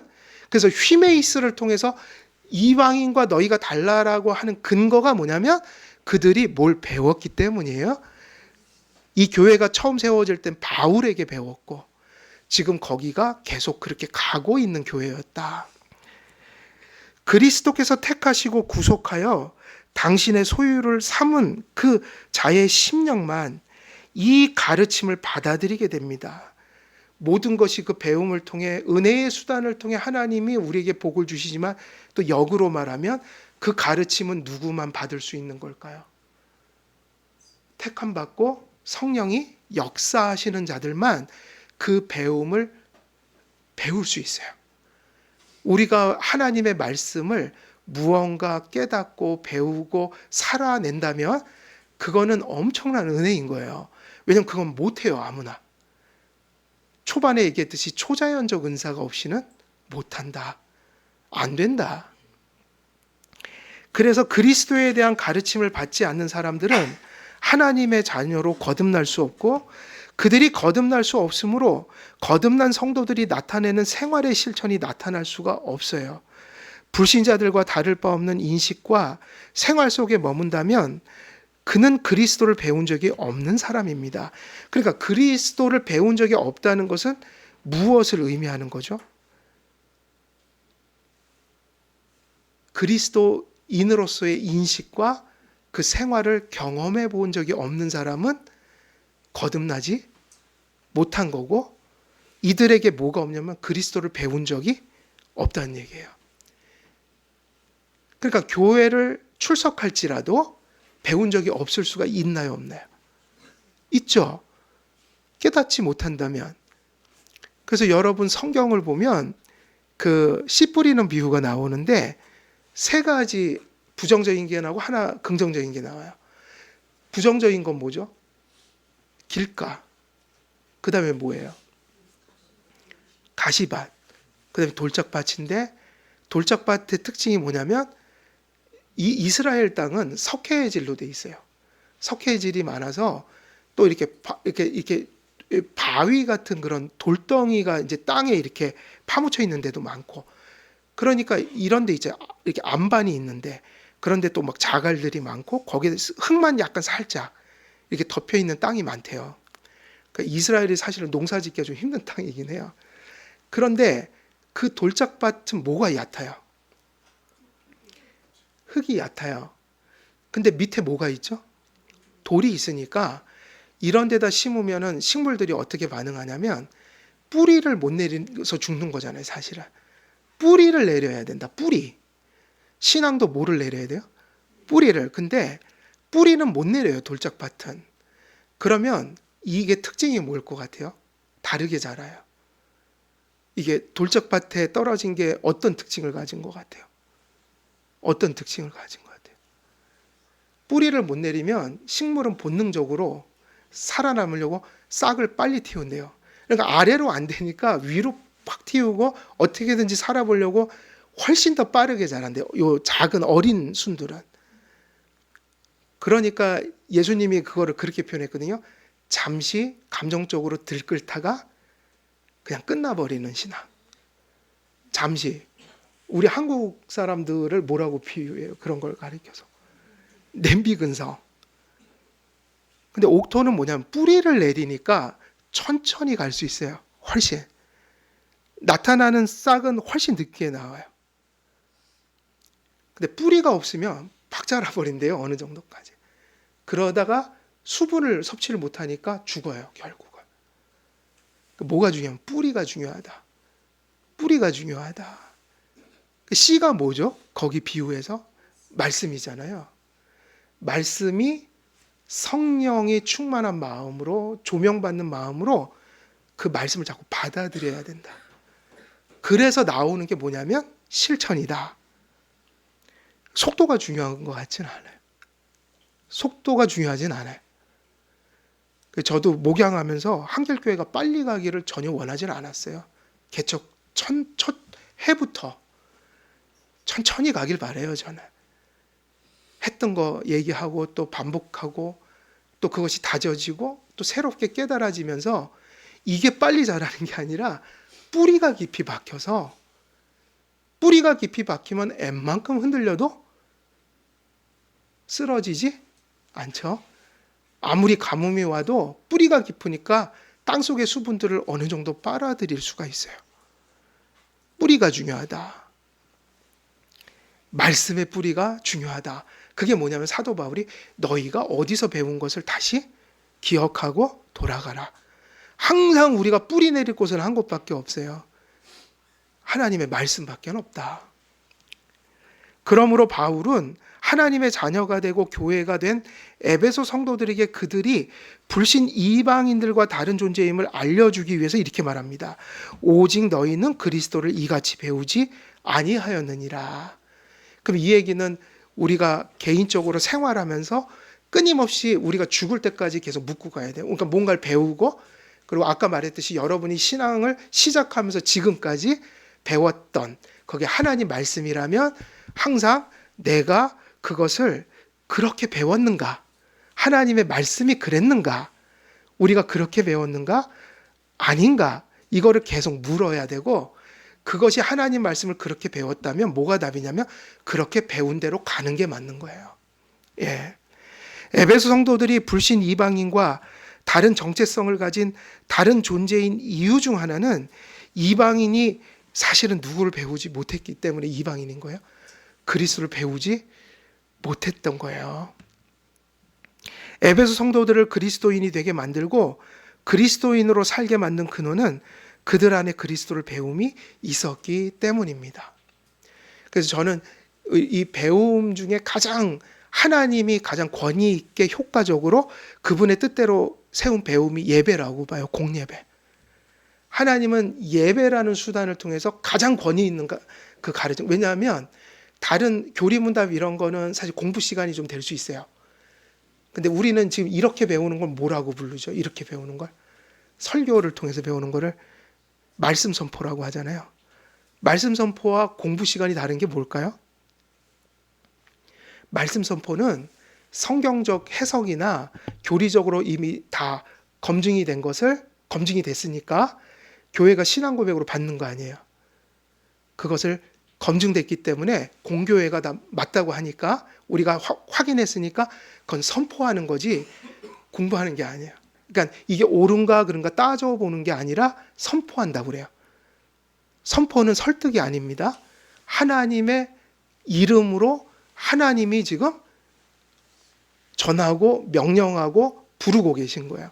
그래서 휘메이스를 통해서 이방인과 너희가 달라라고 하는 근거가 뭐냐면 그들이 뭘 배웠기 때문이에요. 이 교회가 처음 세워질 땐 바울에게 배웠고 지금 거기가 계속 그렇게 가고 있는 교회였다. 그리스도께서 택하시고 구속하여 당신의 소유를 삼은 그 자의 심령만 이 가르침을 받아들이게 됩니다. 모든 것이 그 배움을 통해 은혜의 수단을 통해 하나님이 우리에게 복을 주시지만 또 역으로 말하면 그 가르침은 누구만 받을 수 있는 걸까요? 택함 받고 성령이 역사하시는 자들만 그 배움을 배울 수 있어요. 우리가 하나님의 말씀을 무언가 깨닫고 배우고 살아낸다면 그거는 엄청난 은혜인 거예요. 왜냐하면 그건 못해요, 아무나. 초반에 얘기했듯이 초자연적 은사가 없이는 못한다. 안 된다. 그래서 그리스도에 대한 가르침을 받지 않는 사람들은 하나님의 자녀로 거듭날 수 없고 그들이 거듭날 수 없으므로 거듭난 성도들이 나타내는 생활의 실천이 나타날 수가 없어요. 불신자들과 다를 바 없는 인식과 생활 속에 머문다면 그는 그리스도를 배운 적이 없는 사람입니다. 그러니까 그리스도를 배운 적이 없다는 것은 무엇을 의미하는 거죠? 그리스도인으로서의 인식과 그 생활을 경험해 본 적이 없는 사람은 거듭나지 못한 거고 이들에게 뭐가 없냐면 그리스도를 배운 적이 없다는 얘기예요. 그러니까 교회를 출석할지라도 배운 적이 없을 수가 있나요, 없나요? 있죠. 깨닫지 못한다면. 그래서 여러분 성경을 보면 그 씨 뿌리는 비유가 나오는데 세 가지 부정적인 게 나오고 하나 긍정적인 게 나와요. 부정적인 건 뭐죠? 길가. 그 다음에 뭐예요? 가시밭. 그 다음에 돌짝밭인데 돌짝밭의 특징이 뭐냐면 이 이스라엘 땅은 석회질로 돼 있어요. 석회질이 많아서 또 이렇게 바위 같은 그런 돌덩이가 이제 땅에 이렇게 파묻혀 있는 데도 많고 그러니까 이런 데 이제 이렇게 안반이 있는데 그런데 또 막 자갈들이 많고 거기에 흙만 약간 살짝 이렇게 덮여 있는 땅이 많대요. 그러니까 이스라엘이 사실은 농사 짓기가 좀 힘든 땅이긴 해요. 그런데 그 돌짝밭은 뭐가 얕아요? 흙이 얕아요. 근데 밑에 뭐가 있죠? 돌이 있으니까 이런 데다 심으면은 식물들이 어떻게 반응하냐면 뿌리를 못 내려서 죽는 거잖아요, 사실은. 뿌리를 내려야 된다. 뿌리. 신앙도 뭐를 내려야 돼요? 뿌리를. 근데 뿌리는 못 내려요, 돌짝밭은. 그러면 이게 특징이 뭘 것 같아요? 다르게 자라요. 이게 돌짝밭에 떨어진 게 어떤 특징을 가진 것 같아요? 어떤 특징을 가진 것 같아요? 뿌리를 못 내리면 식물은 본능적으로 살아남으려고 싹을 빨리 틔운대요. 그러니까 아래로 안 되니까 위로 확 틔우고 어떻게든지 살아보려고 훨씬 더 빠르게 자란대요. 요 작은 어린 순들은. 그러니까 예수님이 그거를 그렇게 표현했거든요. 잠시 감정적으로 들끓다가 그냥 끝나버리는 신앙. 잠시. 우리 한국 사람들을 뭐라고 비유해요? 그런 걸 가리켜서. 냄비 근성. 근데 옥토는 뭐냐면 뿌리를 내리니까 천천히 갈 수 있어요. 훨씬. 나타나는 싹은 훨씬 늦게 나와요. 근데 뿌리가 없으면 팍 자라버린대요. 어느 정도까지. 그러다가 수분을 섭취를 못하니까 죽어요. 결국은. 뭐가 중요하면 뿌리가 중요하다. 뿌리가 중요하다. 씨가 뭐죠? 거기 비유해서 말씀이잖아요. 말씀이 성령이 충만한 마음으로 조명받는 마음으로 그 말씀을 자꾸 받아들여야 된다. 그래서 나오는 게 뭐냐면 실천이다. 속도가 중요한 것 같지는 않아요. 속도가 중요하진 않아요. 저도 목양하면서 한길교회가 빨리 가기를 전혀 원하지는 않았어요. 개척 첫 해부터 천천히 가길 바라요. 저는. 했던 거 얘기하고 또 반복하고 또 그것이 다져지고 또 새롭게 깨달아지면서 이게 빨리 자라는 게 아니라 뿌리가 깊이 박혀서 뿌리가 깊이 박히면 웬만큼 흔들려도 쓰러지지 않죠. 아무리 가뭄이 와도 뿌리가 깊으니까 땅속의 수분들을 어느 정도 빨아들일 수가 있어요. 뿌리가 중요하다. 말씀의 뿌리가 중요하다. 그게 뭐냐면 사도 바울이 너희가 어디서 배운 것을 다시 기억하고 돌아가라. 항상 우리가 뿌리 내릴 곳은 한 곳밖에 없어요. 하나님의 말씀밖에 없다. 그러므로 바울은 하나님의 자녀가 되고 교회가 된 에베소 성도들에게 그들이 불신 이방인들과 다른 존재임을 알려주기 위해서 이렇게 말합니다. 오직 너희는 그리스도를 이같이 배우지 아니하였느니라. 그럼 이 얘기는 우리가 개인적으로 생활하면서 끊임없이 우리가 죽을 때까지 계속 묻고 가야 돼요. 그러니까 뭔가를 배우고 그리고 아까 말했듯이 여러분이 신앙을 시작하면서 지금까지 배웠던 거기에 하나님 말씀이라면 항상 내가 그것을 그렇게 배웠는가? 하나님의 말씀이 그랬는가? 우리가 그렇게 배웠는가? 아닌가? 이거를 계속 물어야 되고 그것이 하나님 말씀을 그렇게 배웠다면 뭐가 답이냐면 그렇게 배운 대로 가는 게 맞는 거예요. 예. 에베소 성도들이 불신 이방인과 다른 정체성을 가진 다른 존재인 이유 중 하나는 이방인이 사실은 누구를 배우지 못했기 때문에 이방인인 거예요. 그리스도를 배우지 못했던 거예요. 에베소 성도들을 그리스도인이 되게 만들고 그리스도인으로 살게 만든 근원은 그들 안에 그리스도를 배움이 있었기 때문입니다. 그래서 저는 이 배움 중에 가장 하나님이 가장 권위 있게 효과적으로 그분의 뜻대로 세운 배움이 예배라고 봐요. 공예배. 하나님은 예배라는 수단을 통해서 가장 권위 있는 그 가르침. 왜냐하면 다른 교리문답 이런 거는 사실 공부 시간이 좀 될 수 있어요. 근데 우리는 지금 이렇게 배우는 걸 뭐라고 부르죠? 이렇게 배우는 걸. 설교를 통해서 배우는 거를 말씀 선포라고 하잖아요. 말씀 선포와 공부 시간이 다른 게 뭘까요? 말씀 선포는 성경적 해석이나 교리적으로 이미 다 검증이 된 것을 검증이 됐으니까 교회가 신앙 고백으로 받는 거 아니에요. 그것을 검증됐기 때문에 공교회가 다 맞다고 하니까 우리가 확인했으니까 그건 선포하는 거지 공부하는 게 아니에요. 그러니까 이게 옳은가 그런가 따져보는 게 아니라 선포한다고 그래요. 선포는 설득이 아닙니다. 하나님의 이름으로 하나님이 지금 전하고 명령하고 부르고 계신 거예요.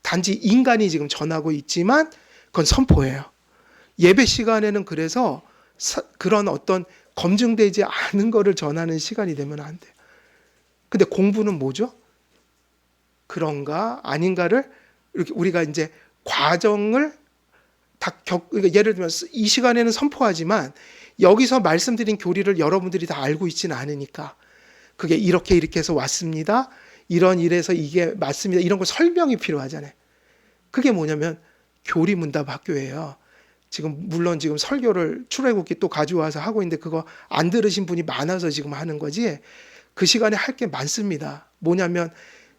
단지 인간이 지금 전하고 있지만 그건 선포예요. 예배 시간에는 그래서 그런 어떤 검증되지 않은 거를 전하는 시간이 되면 안 돼요. 근데 공부는 뭐죠? 그런가 아닌가를 이렇게 우리가 이제 과정을 그러니까 예를 들면 이 시간에는 선포하지만 여기서 말씀드린 교리를 여러분들이 다 알고 있지는 않으니까 그게 이렇게 해서 왔습니다. 이런 일에서 이게 맞습니다. 이런 거 설명이 필요하잖아요. 그게 뭐냐면 교리문답 학교예요. 지금 물론 지금 설교를 출애굽기 또 가져와서 하고 있는데 그거 안 들으신 분이 많아서 지금 하는 거지. 그 시간에 할 게 많습니다. 뭐냐면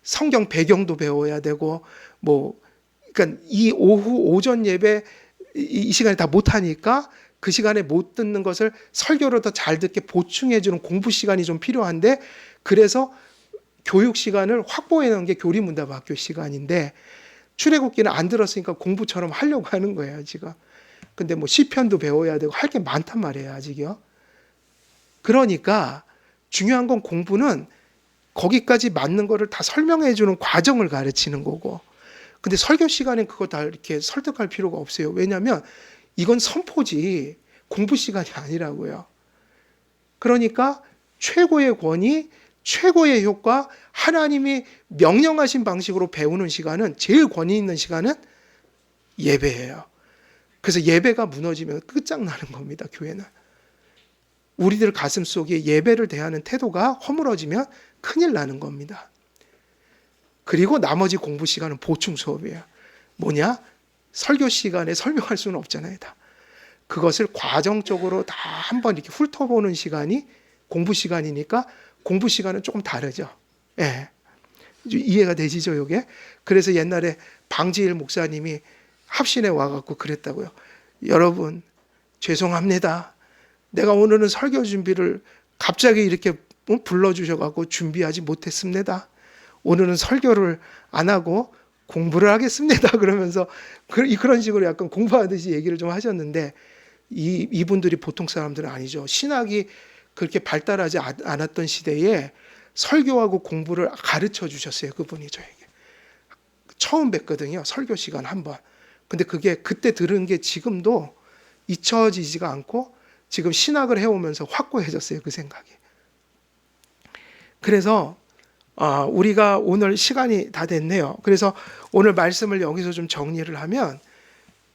성경 배경도 배워야 되고 뭐 그러니까 이 오후 오전 예배 이 시간에 다 못 하니까 그 시간에 못 듣는 것을 설교로 더 잘 듣게 보충해 주는 공부 시간이 좀 필요한데 그래서 교육 시간을 확보해 놓은 게 교리문답학교 시간인데 출애굽기는 안 들었으니까 공부처럼 하려고 하는 거예요, 지금. 근데 뭐 시편도 배워야 되고 할 게 많단 말이에요, 아직요. 그러니까 중요한 건 공부는 거기까지 맞는 거를 다 설명해 주는 과정을 가르치는 거고. 근데 설교 시간엔 그거 다 이렇게 설득할 필요가 없어요. 왜냐하면 이건 선포지 공부 시간이 아니라고요. 그러니까 최고의 권위, 최고의 효과, 하나님이 명령하신 방식으로 배우는 시간은 제일 권위 있는 시간은 예배예요. 그래서 예배가 무너지면 끝장나는 겁니다. 교회는. 우리들 가슴 속에 예배를 대하는 태도가 허물어지면 큰일 나는 겁니다. 그리고 나머지 공부 시간은 보충 수업이에요. 뭐냐? 설교 시간에 설명할 수는 없잖아요. 다. 그것을 과정적으로 다 한번 이렇게 훑어보는 시간이 공부 시간이니까 공부 시간은 조금 다르죠. 예. 이해가 되시죠, 이게? 그래서 옛날에 방지일 목사님이 합신에 와갖고 그랬다고요. 여러분, 죄송합니다. 내가 오늘은 설교 준비를 갑자기 이렇게 불러주셔갖고 준비하지 못했습니다. 오늘은 설교를 안 하고 공부를 하겠습니다. 그러면서 그런 식으로 약간 공부하듯이 얘기를 좀 하셨는데 이분들이 보통 사람들은 아니죠. 신학이 그렇게 발달하지 않았던 시대에 설교하고 공부를 가르쳐 주셨어요. 그분이 저에게. 처음 뵀거든요. 설교 시간 한 번. 근데 그게 그때 들은 게 지금도 잊혀지지가 않고 지금 신학을 해오면서 확고해졌어요. 그 생각이. 그래서 우리가 오늘 시간이 다 됐네요. 그래서 오늘 말씀을 여기서 좀 정리를 하면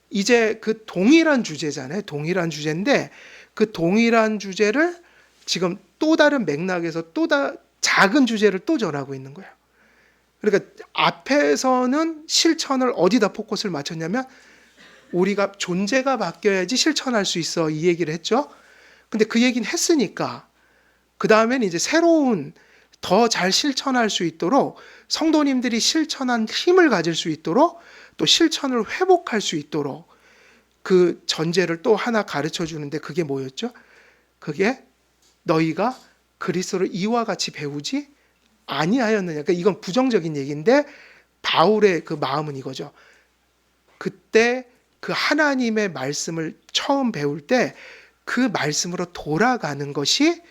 이제 그 동일한 주제잖아요. 동일한 주제인데 그 동일한 주제를 지금 또 다른 맥락에서 작은 주제를 또 전하고 있는 거예요. 그러니까 앞에서는 실천을 어디다 포커스를 맞췄냐면 우리가 존재가 바뀌어야지 실천할 수 있어 이 얘기를 했죠. 근데 그 얘기는 했으니까 그 다음에는 이제 새로운 더 잘 실천할 수 있도록 성도님들이 실천한 힘을 가질 수 있도록 또 실천을 회복할 수 있도록 그 전제를 또 하나 가르쳐 주는데 그게 뭐였죠? 그게 너희가 그리스도를 이와 같이 배우지 아니하였느냐. 그러니까 이건 부정적인 얘기인데 바울의 그 마음은 이거죠. 그때 그 하나님의 말씀을 처음 배울 때 그 말씀으로 돌아가는 것이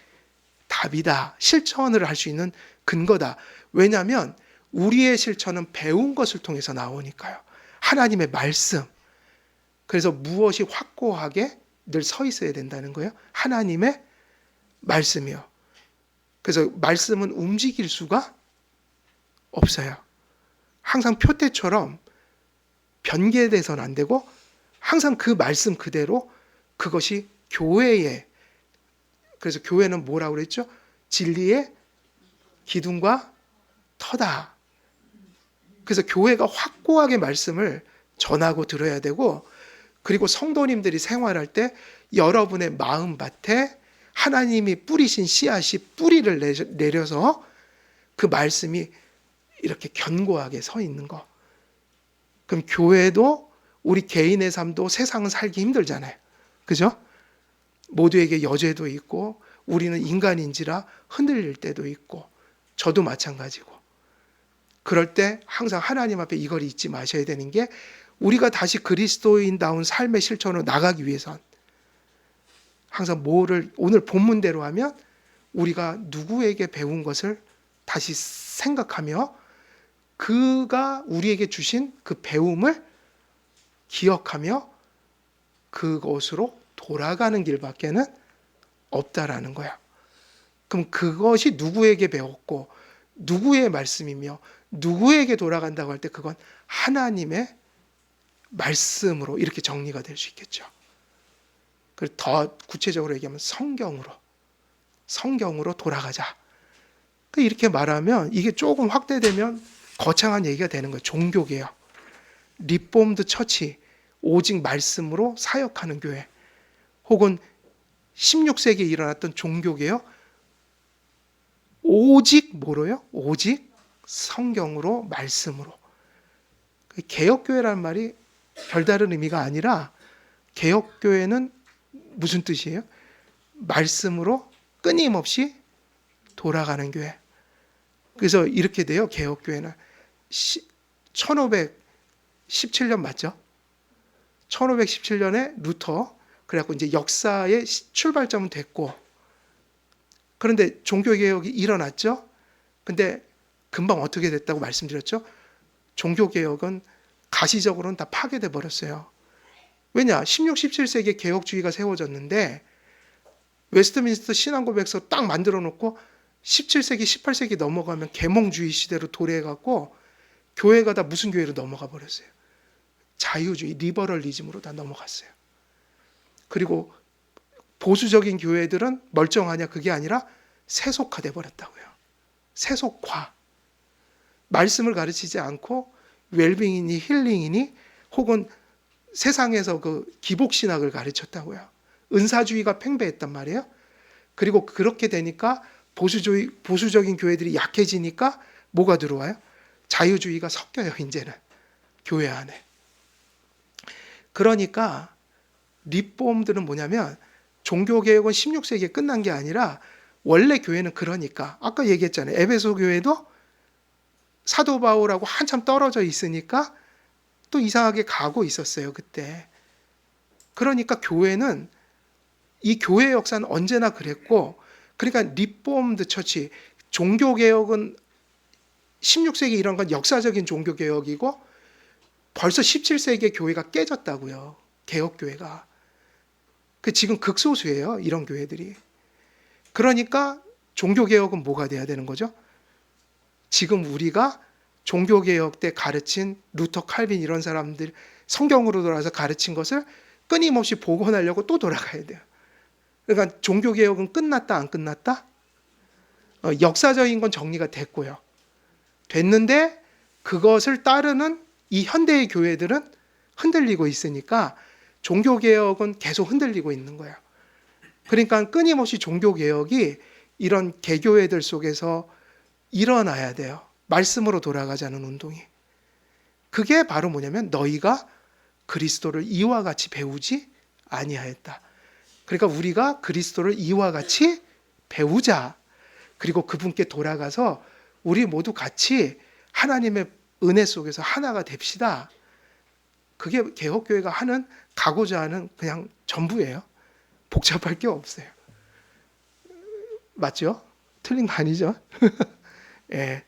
답이다. 실천을 할 수 있는 근거다. 왜냐하면 우리의 실천은 배운 것을 통해서 나오니까요. 하나님의 말씀. 그래서 무엇이 확고하게 늘 서 있어야 된다는 거예요. 하나님의 말씀이요. 그래서 말씀은 움직일 수가 없어요. 항상 표대처럼 변개돼서는 안 되고 항상 그 말씀 그대로 그것이 교회에 그래서 교회는 뭐라고 그랬죠? 진리의 기둥과 터다. 그래서 교회가 확고하게 말씀을 전하고 들어야 되고 그리고 성도님들이 생활할 때 여러분의 마음밭에 하나님이 뿌리신 씨앗이 뿌리를 내려서 그 말씀이 이렇게 견고하게 서 있는 거. 그럼 교회도 우리 개인의 삶도 세상은 살기 힘들잖아요. 그죠? 모두에게 여죄도 있고 우리는 인간인지라 흔들릴 때도 있고 저도 마찬가지고 그럴 때 항상 하나님 앞에 이걸 잊지 마셔야 되는 게 우리가 다시 그리스도인다운 삶의 실천으로 나가기 위해선 항상 뭐를 오늘 본문대로 하면 우리가 누구에게 배운 것을 다시 생각하며 그가 우리에게 주신 그 배움을 기억하며 그것으로 돌아가는 길밖에는 없다라는 거야. 그럼 그것이 누구에게 배웠고 누구의 말씀이며 누구에게 돌아간다고 할 때 그건 하나님의 말씀으로 이렇게 정리가 될 수 있겠죠. 그리고 더 구체적으로 얘기하면 성경으로 돌아가자. 이렇게 말하면 이게 조금 확대되면 거창한 얘기가 되는 거예요. 종교개혁, 리폼드 처치, 오직 말씀으로 사역하는 교회, 혹은 16세기에 일어났던 종교개혁, 오직 뭐로요? 오직 성경으로, 말씀으로. 개혁교회라는 말이 별다른 의미가 아니라, 개혁교회는 무슨 뜻이에요? 말씀으로 끊임없이 돌아가는 교회. 그래서 이렇게 돼요. 개혁교회는 1517년 맞죠? 1517년에 루터, 그래갖고 이제 역사의 출발점은 됐고, 그런데 종교개혁이 일어났죠. 근데 금방 어떻게 됐다고 말씀드렸죠? 종교개혁은 가시적으로는 다 파괴돼 버렸어요. 왜냐? 16, 17세기에 개혁주의가 세워졌는데 웨스트민스터 신앙고백서 딱 만들어 놓고 17세기, 18세기 넘어가면 계몽주의 시대로 도래해갖고 교회가 다 무슨 교회로 넘어가 버렸어요? 자유주의, 리버럴리즘으로 다 넘어갔어요. 그리고 보수적인 교회들은 멀쩡하냐? 그게 아니라 세속화돼 버렸다고요. 세속화. 말씀을 가르치지 않고 웰빙이니 힐링이니 혹은 세상에서 그 기복신학을 가르쳤다고요. 은사주의가 팽배했단 말이에요. 그리고 그렇게 되니까 보수적인 교회들이 약해지니까 뭐가 들어와요? 자유주의가 섞여요, 이제는. 교회 안에. 그러니까 리폼들은 뭐냐면, 종교개혁은 16세기에 끝난 게 아니라 원래 교회는, 그러니까 아까 얘기했잖아요. 에베소 교회도 사도 바울하고 한참 떨어져 있으니까 또 이상하게 가고 있었어요, 그때. 그러니까 교회는, 이 교회 역사는 언제나 그랬고, 그러니까 리폼드 처치, 종교개혁은 16세기 이런 건 역사적인 종교개혁이고 벌써 17세기에 교회가 깨졌다고요. 개혁교회가. 그 지금 극소수예요, 이런 교회들이. 그러니까 종교개혁은 뭐가 돼야 되는 거죠? 지금 우리가 종교개혁 때 가르친 루터, 칼빈 이런 사람들 성경으로 돌아와서 가르친 것을 끊임없이 복원하려고 또 돌아가야 돼요. 그러니까 종교개혁은 끝났다, 안 끝났다? 역사적인 건 정리가 됐고요. 됐는데 그것을 따르는 이 현대의 교회들은 흔들리고 있으니까 종교개혁은 계속 흔들리고 있는 거예요. 그러니까 끊임없이 종교개혁이 이런 개교회들 속에서 일어나야 돼요. 말씀으로 돌아가자는 운동이. 그게 바로 뭐냐면, 너희가 그리스도를 이와 같이 배우지 아니하였다. 그러니까 우리가 그리스도를 이와 같이 배우자. 그리고 그분께 돌아가서 우리 모두 같이 하나님의 은혜 속에서 하나가 됩시다. 그게 개혁교회가 하는, 가고자 하는 그냥 전부예요. 복잡할 게 없어요. 맞죠? 틀린 거 아니죠? 예.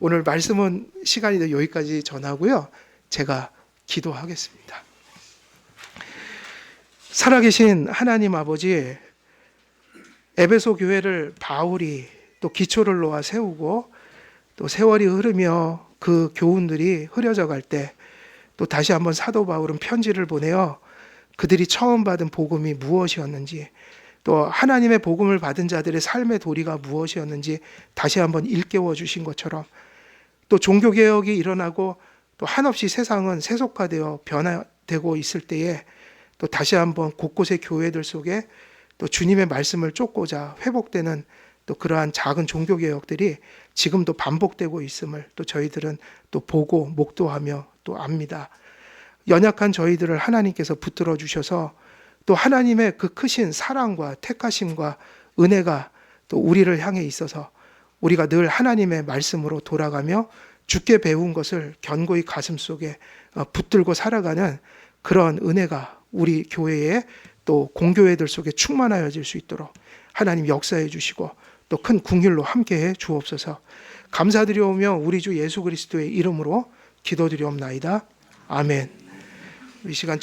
오늘 말씀은 시간이 돼 여기까지 전하고요. 제가 기도하겠습니다. 살아계신 하나님 아버지, 에베소 교회를 바울이 또 기초를 놓아 세우고 또 세월이 흐르며 그 교훈들이 흐려져 갈 때 또 다시 한번 사도 바울은 편지를 보내어 그들이 처음 받은 복음이 무엇이었는지, 또 하나님의 복음을 받은 자들의 삶의 도리가 무엇이었는지 다시 한번 일깨워 주신 것처럼, 또 종교개혁이 일어나고 또 한없이 세상은 세속화되어 변화되고 있을 때에 또 다시 한번 곳곳의 교회들 속에 또 주님의 말씀을 쫓고자 회복되는 또 그러한 작은 종교개혁들이 지금도 반복되고 있음을 또 저희들은 또 보고 목도하며 또 압니다. 연약한 저희들을 하나님께서 붙들어 주셔서 또 하나님의 그 크신 사랑과 택하심과 은혜가 또 우리를 향해 있어서 우리가 늘 하나님의 말씀으로 돌아가며 주께 배운 것을 견고히 가슴속에 붙들고 살아가는 그런 은혜가 우리 교회에 또 공교회들 속에 충만하여질 수 있도록 하나님 역사해 주시고 또 큰 긍휼로 함께해 주옵소서. 감사드리오며 우리 주 예수 그리스도의 이름으로 기도드리옵나이다. 아멘. 이 시간